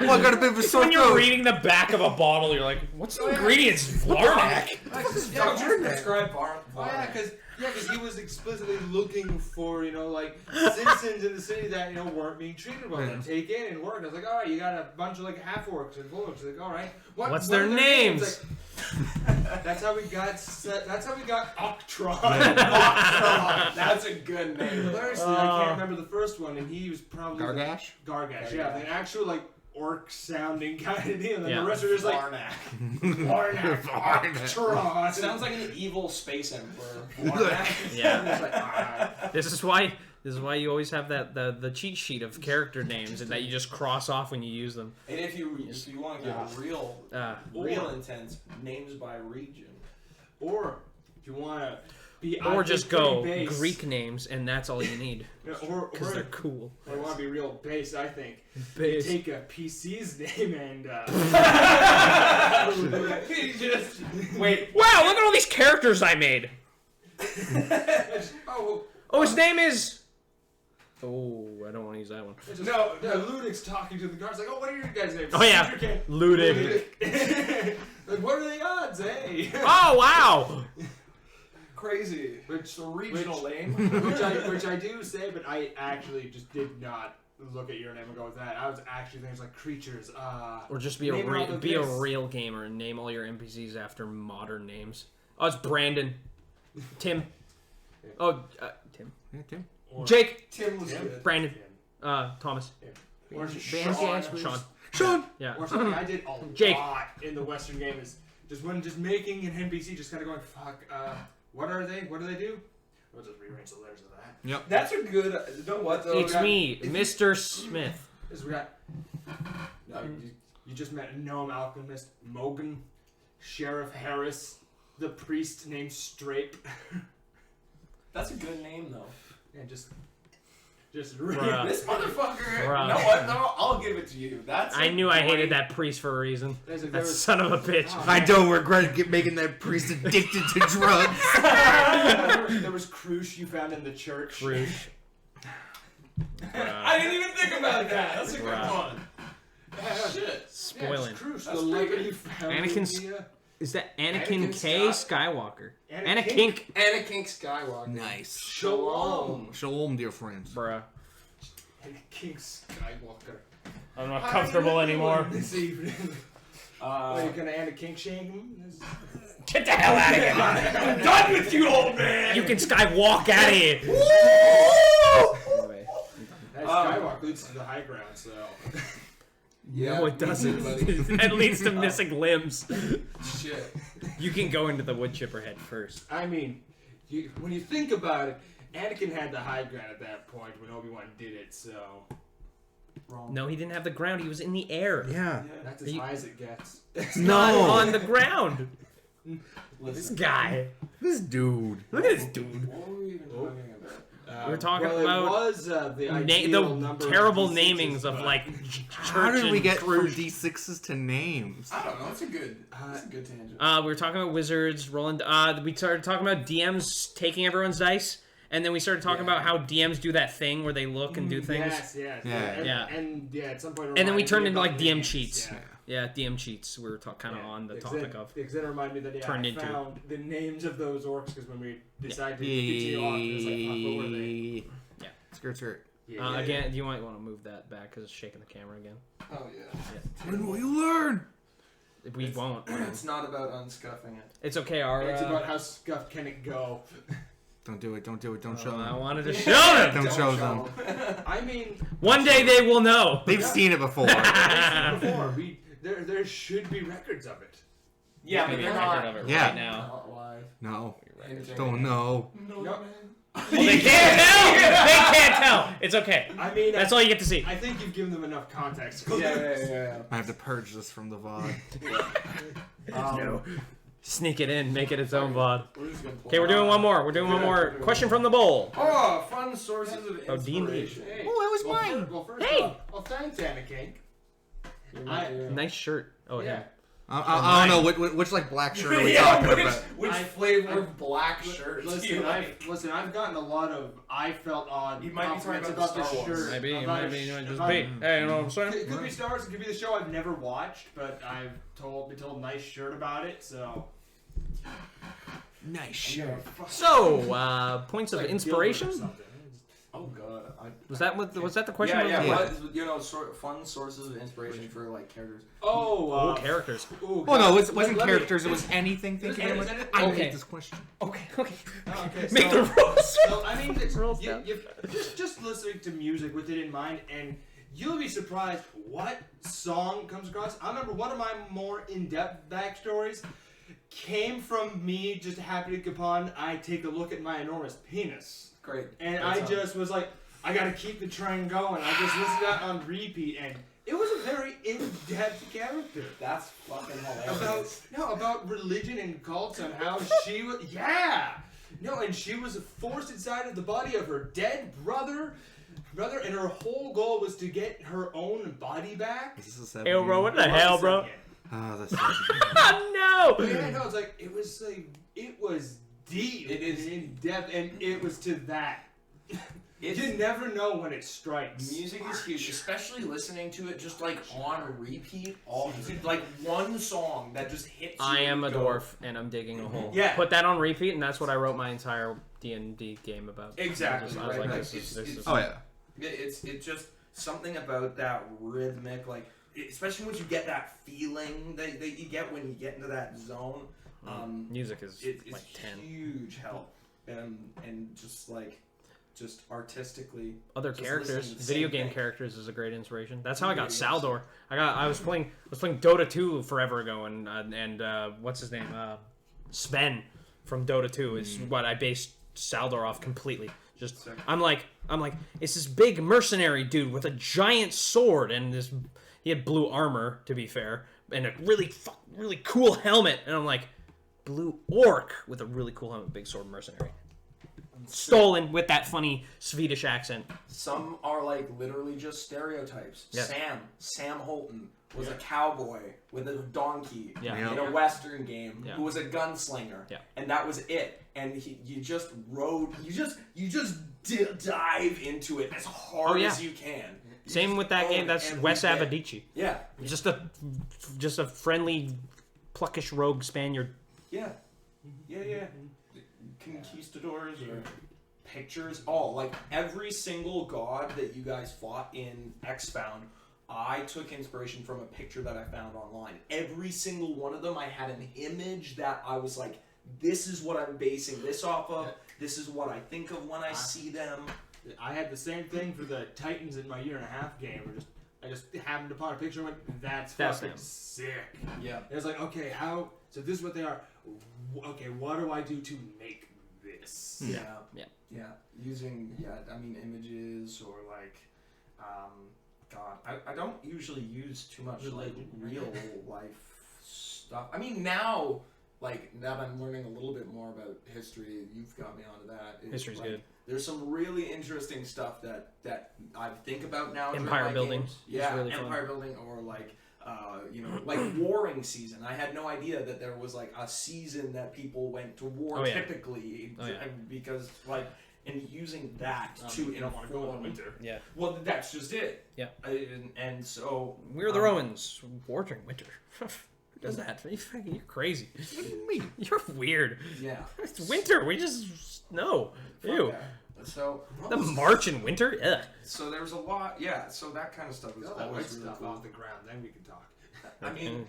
Oh, I got a bit of a sore When you're throat. reading the back of a bottle, you're like, what's the ingredients? Vlarnak. Describe Varnak. Oh yeah, because he was explicitly looking for, like, citizens in the city that, weren't being treated well. And take in and work. And I was like, all right, you got a bunch of, half orcs and full orcs. Like, all right. What's what their are names? Like, that's how we got Octron. Octron. That's a good name. Hilariously, I can't remember the first one, and he was probably Gargash? Gargash, yeah, an actual orc-sounding kind of deal. And then Yeah. the rest are just like Varnak. Varnak, Octron. Sounds like an evil space emperor. Varnak. Yeah. It's like, This is why you always have the cheat sheet of character names and that you just cross off when you use them. And if you want to get real intense, names by region. or if you want to be Or just go base, Greek names and that's all you need. or Because they're cool. I want to be real base. I think Base. take a PC's name and Just wait. Wow, look at all these characters I made. Oh, his name is... Oh, I don't want to use that one. No, Ludic's talking to the guards like, oh, what are your guys' names? Oh, yeah. Ludic. Like, what are the odds, eh? Oh, wow. crazy. It's a regional name. which I do say, but I actually just did not look at your name and go with that. I was actually things like creatures. Or just be a real gamer and name all your NPCs after modern names. Oh, it's Brandon. Tim. Oh, Tim. Yeah, Tim. Or Jake. Tim was good. Brandon. Thomas. Or Sean. Yeah. Or something I did a Jake. lot in the Western game is just making an NPC, just kind of going, fuck, what are they? What do they do? We'll just rearrange the letters of that. Yep. That's a good. You know what though? It's me, Mr. Smith. Is we got. No, you just met Gnome Alchemist, Mogan, Sheriff Harris, the priest named Strape. That's a good name though. And just Bruh. This motherfucker. Bruh. You know what though? I'll give it to you. That's. I knew I hated that priest for a reason. That son of a bitch. Oh, I don't regret making that priest addicted to drugs. there was Krush you found in the church. Krush. I didn't even think about that. That's a good Bruh. one. Shit. Spoiling. Yeah, Krush, That's the pretty leper good. you found. Anakin's- in the, Is that Anakin Anakin K. Skywalker? Anakin. Anakin Skywalker. Nice. Shalom. Shalom, dear friends. Bruh. Anakin Skywalker. I'm not How comfortable you doing anymore. This evening. Are you gonna Anakin shank him? Get the hell out of here. I'm done with you, old man. You can Skywalk out of here. Anyway. That Skywalk leads to the high ground, so. No, it doesn't. That leads to missing limbs. Shit. You can go into the wood chipper head first. I mean, when you think about it, Anakin had the high ground at that point when Obi-Wan did it, so. Wrong. No, he didn't have the ground. He was in the air. Yeah. That's as high as it gets. Not No. on the ground. This Listen. guy. This dude. Look at this dude. What were we even talking about? We were talking well, about it was the ideal the number of terrible D6s, namings of but- like How church did we and get from cruise. D6s to names? I don't know. It's a good. It's a good tangent. We were talking about wizards rolling. We started talking about DMs taking everyone's dice, and then we started talking about how DMs do that thing where they look and do things. Yes. Yeah. And at some point. And then we reminded turned me into about like DM names, cheats. Yeah. Yeah, DM cheats. We were kind of on the topic of. Because then it reminded me that Turned I into. found the names of those orcs because when we decided to continue on, it was like, fuck, what were they? Yeah. Skirt, skirt. Yeah, Again, you might want to move that back because it's shaking the camera again. Oh yeah. When will you learn? We won't. It's not about unscuffing it. It's okay. Our It's about how scuffed can it go. Don't do it. Don't do it. Don't show I them. wanted to show them. Don't show them. I mean, One day they will know. They've seen it before. before there should be records of it. Yeah, Maybe but a they're record not. of it Yeah. right now. Not live. No. Entertaining. Don't know. No, Nope. man. Well, they can't tell. They can't tell. It's okay. I mean, That's all you get to see. I think you've given them enough context. Yeah. I have to purge this from the VOD. No. Sneak it in, make it its own VOD. We're just gonna play. Okay, we're doing one more. We're doing one more. Question from the bowl. Oh, fun sources of Oh, D&D. inspiration. Hey, Oh, it was well, mine. Well, first Hey. off, well, thanks, Anna Cake. Nice shirt. Oh, Yeah. yeah. I don't know which like black shirt are we talking about. Which flavor of black shirt? do you like? Listen, I've gotten a lot of I felt odd You might be talking compliments about about Star this Wars. shirt. Maybe, about maybe, a you sh- might just about- be. Hey, you know what I'm saying? It could be Star Wars, it could be the show I've never watched, but I've been told nice shirt about it, so. Nice shirt. So, points of Like inspiration? Gilbert or something. Oh god. Was that the question? Yeah, of the yeah. week? What, you know, fun sources of inspiration for like characters. Oh, characters. Ooh, Oh no, it let wasn't me- characters. It was anything. Thinking Is about it- I okay. hate this question. Okay. Okay, Make so- the rules. So, I mean, Rolls down. you just listening to music with it in mind, and you'll be surprised what song comes across. I remember one of my more in-depth backstories came from me just happening upon I take a look at my enormous penis. Great. And Great I song. just was like, I gotta keep the train going. I just listened to that on repeat, and it was a very in-depth character. That's fucking hilarious. About religion and cults and how she was and she was forced inside of the body of her dead brother, and her whole goal was to get her own body back. Is this a Hey, bro, what the hell, bro? Oh, that's Oh, no! Yeah, no, it's like it was deep. It is in depth, and it was to that. You never know when it strikes. Music is huge, especially listening to it just like on repeat. Like one song that just hits you. I am a and go. dwarf, and I'm digging a hole. Yeah. Put that on repeat, and that's what I wrote my entire D&D game about. Exactly. I was right? like, Like, this is it's- Oh yeah. It's just something about that rhythmic, like especially once you get that feeling that you get when you get into that zone. Music is It's like 10. huge help, and just artistically. Other just characters, listening to the video same game thing. characters is a great inspiration. That's how I got Video games. Saldor. I was playing Dota 2 forever ago, and what's his name? Sven from Dota 2 is what I based Saldor off completely. Just Sick. I'm like it's this big mercenary dude with a giant sword, and he had blue armor, to be fair, and a really cool helmet, and I'm like, blue orc with a really cool helmet, big sword, mercenary. Stolen with that funny Swedish accent. Some are like literally just stereotypes. Yeah. Sam Holton was a cowboy with a donkey Yeah. in a Western game Yeah. who was a gunslinger, Yeah. and that was it. And you just dive into it as hard Oh, yeah. as you can. You Same just with that own game. it That's every Wes day. Avadici. Yeah, Just a friendly, pluckish rogue Spaniard. yeah. Conquistadors or pictures. Oh, like every single god that you guys fought in Expound, I took inspiration from a picture that I found online. Every single one of them, I had an image that I was like, this is what I'm basing this off of. This is what I think of when I see them. I had the same thing for the Titans in my year and a half game. I just happened upon a picture and went, that's fucking them. sick. Yeah. It was like, okay, so this is what they are. Okay, what do I do to make this? Yeah. Yeah. Yeah. Using, images or like, God, I don't usually use too much like real life stuff. I mean, now that I'm learning a little bit more about history, you've got me onto that. History's good. There's some really interesting stuff that I think about now. during Empire my building games. is Yeah, really fun. empire building, or like warring season. I had no idea that there was like a season that people went to war Oh, yeah. typically, Oh, yeah. because and using that to You don't want to go in the inform. winter. Yeah. Well, that's just it. Yeah. And so We're the Romans. War during winter. Who does that? You're crazy. What do you mean? You're weird. Yeah. It's winter. We just no. Ew. Yeah. So The march in winter. Ugh. So there's a lot. Yeah. So that kind of stuff is Get all that white always really stuff cool. off the ground, then we can talk. I mean,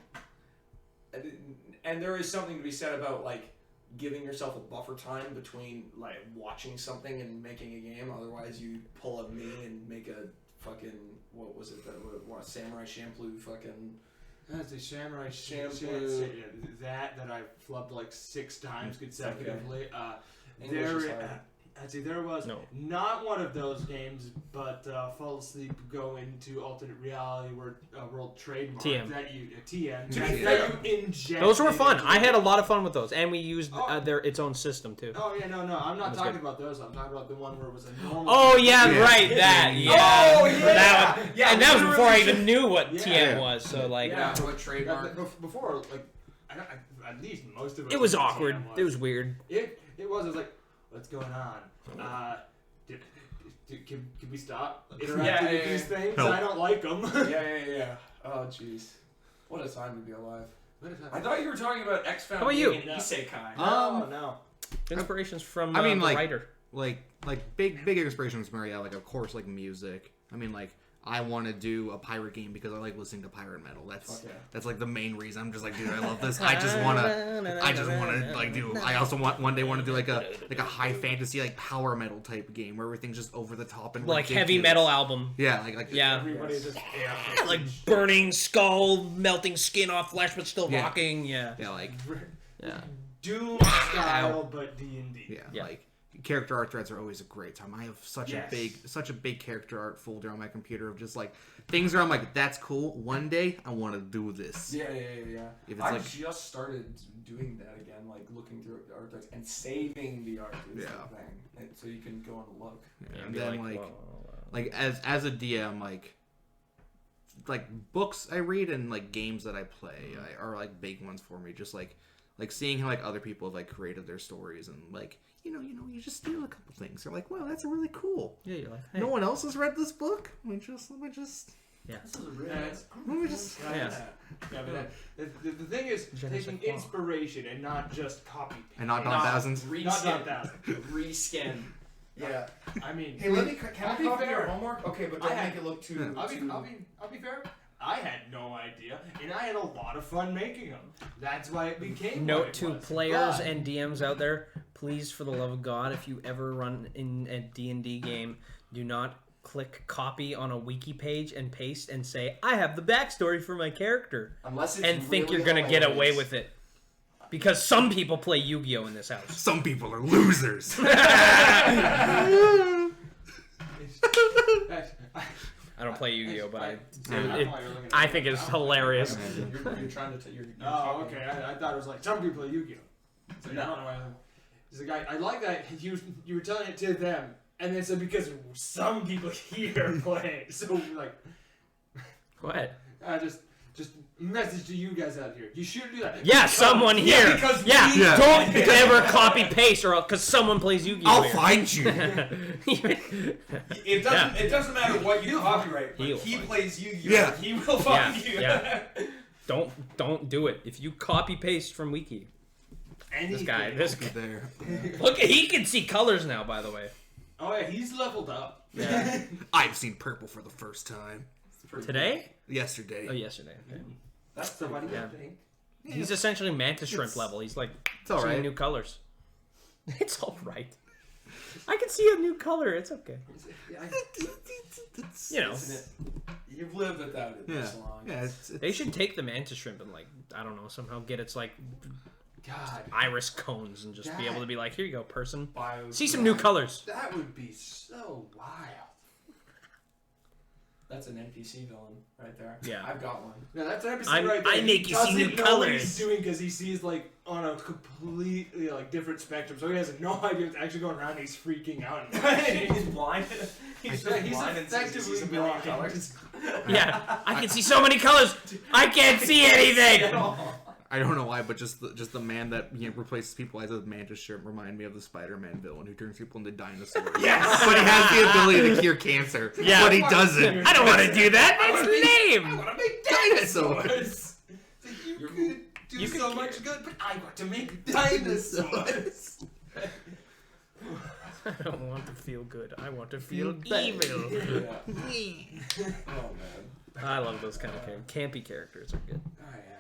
and there is something to be said about like giving yourself a buffer time between like watching something and making a game. Otherwise, you pull a me and make a fucking what was it that what Samurai Champloo fucking. That's a samurai Shampoo. that I flubbed like 6 times consecutively. English is hard. I'd say there was not one of those games, but Fall Asleep Go into Alternate Reality World Trademark TM. that you that you inject. Those were fun. I had a lot of fun with those, and we used its own system too. Oh yeah, no, I'm not talking about those. I'm talking about the one where it was a normal. Oh yeah, right, that. Yeah. Oh yeah. That one, and that was before I even knew what TM was. So like, what trademark? Before, like, at least most of it was awkward. It was weird. It was. It was like, what's going on? Can we stop interacting with these things? No. I don't like them. Yeah. Oh jeez, what a time to be alive. I thought you were talking about X-Found How about you? and Isekai. No. Inspirations from I mean, the like, writer. like big inspirations from Maria. Like, of course, like music. I mean, like, I want to do a pirate game because I like listening to pirate metal. That's like the main reason. I'm just like, dude, I love this. I just want to like do. I also one day want to do like a high fantasy like power metal type game where everything's just over the top and Like ridiculous. heavy metal album. Yeah, like Yeah. Everybody's just Like burning skull, melting skin off flesh, but still rocking. Yeah. yeah, like Doom style, but D&D. yeah, like. Character art threads are always a great time. I have such a big character art folder on my computer of just like things where I'm like, that's cool. One day I want to do this. Yeah. If it's I like, just started doing that again, like looking through the art threads and saving the art is the thing, and so you can go and look. and then like as a DM, like books I read and like games that I play are like big ones for me. Just like seeing how like other people have like created their stories and like. You know, you just steal a couple things. They're like, wow, that's really cool. Yeah, you're like, hey. No one else has read this book. Let me just. Yeah. This is really nice. Let me just. But the thing is taking inspiration and not just copy. And not Don Thousands. Reskin. Yeah. I mean, Hey, let me. Can I I'll be copy fair. your homework? Okay, but don't make it look too. I'll be fair. I had no idea, and I had a lot of fun making them. That's why it became. Note what it to was. players But- and DMs out there, please, for the love of God, if you ever run in a D&D game, do not click copy on a wiki page and paste and say, I have the backstory for my character. Unless it's And think really you're going to get hilarious. away with it. Because some people play Yu-Gi-Oh! In this house. Some people are losers. I don't play Yu-Gi-Oh! But I I think it's hilarious. You're trying to. You're Oh, talking. okay. I thought it was like some people play Yu-Gi-Oh. So I don't know why. There's a guy. I like that you were telling it to them, and then said because some people here play. So like, What? just message to you guys out here. You should do that. Yeah, someone here. because we- Yeah. Don't ever copy paste or because someone plays Yu-Gi-Oh! I'll here. find you. It doesn't. It doesn't matter what you copyright. But He'll he find plays Yu-Gi-Oh. Yeah. He will find you. Yeah. Don't do it. If you copy paste from Wiki, this guy, There. look, he can see colors now. By the way, Oh yeah, he's leveled up. yeah. I've seen purple for the first time. Today? Yesterday. Oh, yesterday. Okay. That's somebody. Yeah. I think. He's essentially mantis shrimp level. He's like It's all seeing right. new colors. It's all right. I can see a new color. It's okay. You know, Isn't it? You've lived without it Yeah. this long. Yeah. they should take the mantis shrimp and like I don't know somehow get its like God, iris cones and just be able to be like, here you go, person. Bio- See some new colors. that would be so wild. That's an NPC villain right there. Yeah. I've got one. No, that's an episode I'm- right there. I make you see He new doesn't know what he's colors. doing because he sees like on a completely like different spectrum, so he has no idea what's actually going around. And he's freaking out. He's blind. He's just He's blind and says he sees a effectively million blind. colors. Yeah, I can see so many colors. I can't see anything. I don't know why, but just the man that replaces people as a mantis shrimp remind me of the Spider-Man villain who turns people into dinosaurs. Yes. But he has the ability to cure cancer. Yeah. But he doesn't. I don't want to do that. That's lame. I want to make Dinosaurs. You could do so much good, but I want to make dinosaurs. I don't want to feel good. I want to feel evil. Yeah. Oh man. I love those kind of campy characters. Are good. Oh yeah,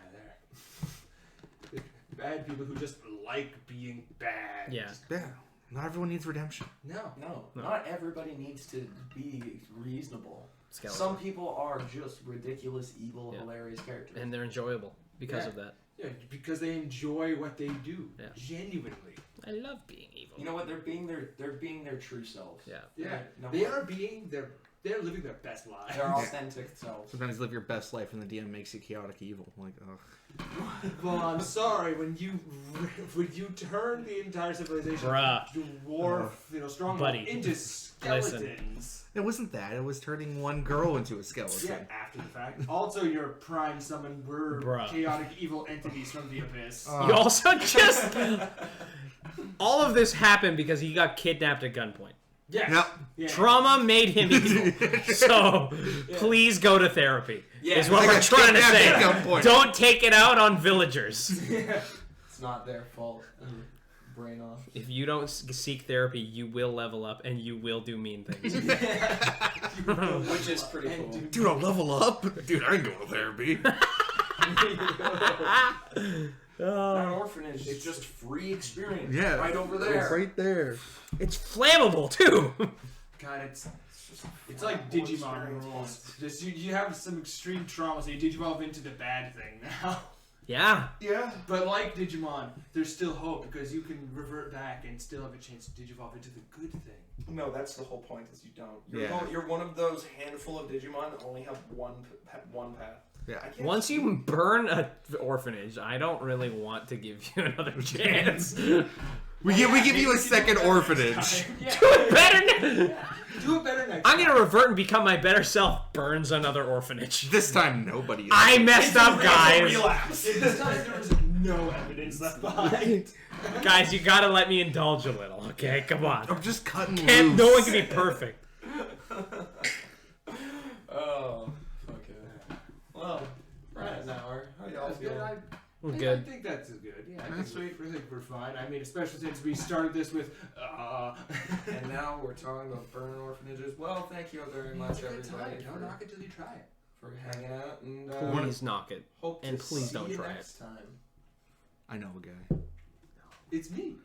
they're bad people who just like being bad. Yeah. Yeah. Not everyone needs redemption. No. No, not everybody needs to be reasonable. Skeletor. Some people are just ridiculous, evil, Yeah. hilarious characters. And they're enjoyable because Yeah. of that. Yeah, because they enjoy what they do. Yeah. Genuinely. I love being evil. You know what? They're being their true selves. Yeah. Yeah, No, they're living their best lives. their authentic selves. Sometimes live your best life and the DM makes you chaotic evil. Like, ugh. Well, I'm sorry when you turn the entire civilization Bruh. dwarf, strong Buddy. into skeletons. It wasn't that. It was turning one girl into a skeleton. Yeah, after the fact. Also, your prime summon were Bruh. chaotic evil entities from the abyss. You also just... All of this happened because he got kidnapped at gunpoint. Yes. Yep. Yeah. Trauma made him evil. So, please go to therapy. Yeah, is what I we're got trying to kidnapped say. at gunpoint. Don't take it out on villagers. It's not their fault. Brain off. If you don't seek therapy, you will level up and you will do mean things. Which is pretty cool. Dude, I'll level up. Dude, I ain't going to therapy. Our orphanage is just free experience. Yeah. Right over there. It's right there. It's flammable, too. God, it's like Digimon rules. Just you have some extreme trauma, so you digivolve into the bad thing now. Yeah. Yeah. But like Digimon, there's still hope because you can revert back and still have a chance to digivolve into the good thing. No, that's the whole point. Is you don't. Yeah. You're one of those handful of Digimon that only have one path. Yeah. I can't Once you burn an orphanage, I don't really want to give you another chance. We give you a second orphanage. Yeah. Do it better now. Do it better next I'm time. gonna revert and become my better self. Burns another orphanage. This time, nobody. I messed up, guys. relapse. This time there was no evidence left behind. Guys, you gotta let me indulge a little, okay? Come on. I'm just cutting Can't, loose. no one can be perfect. Oh, okay. Well, right an hour. How y'all That's good. feeling? We're I good. think that's good. Yeah, I That's think we're fine. I mean, especially since we started this with. And now we're talking about burning orphanages. Well, thank you very much, everybody, Don't knock it till you try it. for hanging out. And Please knock it. hope and to please see don't you try it. next time. I know a guy. It's me.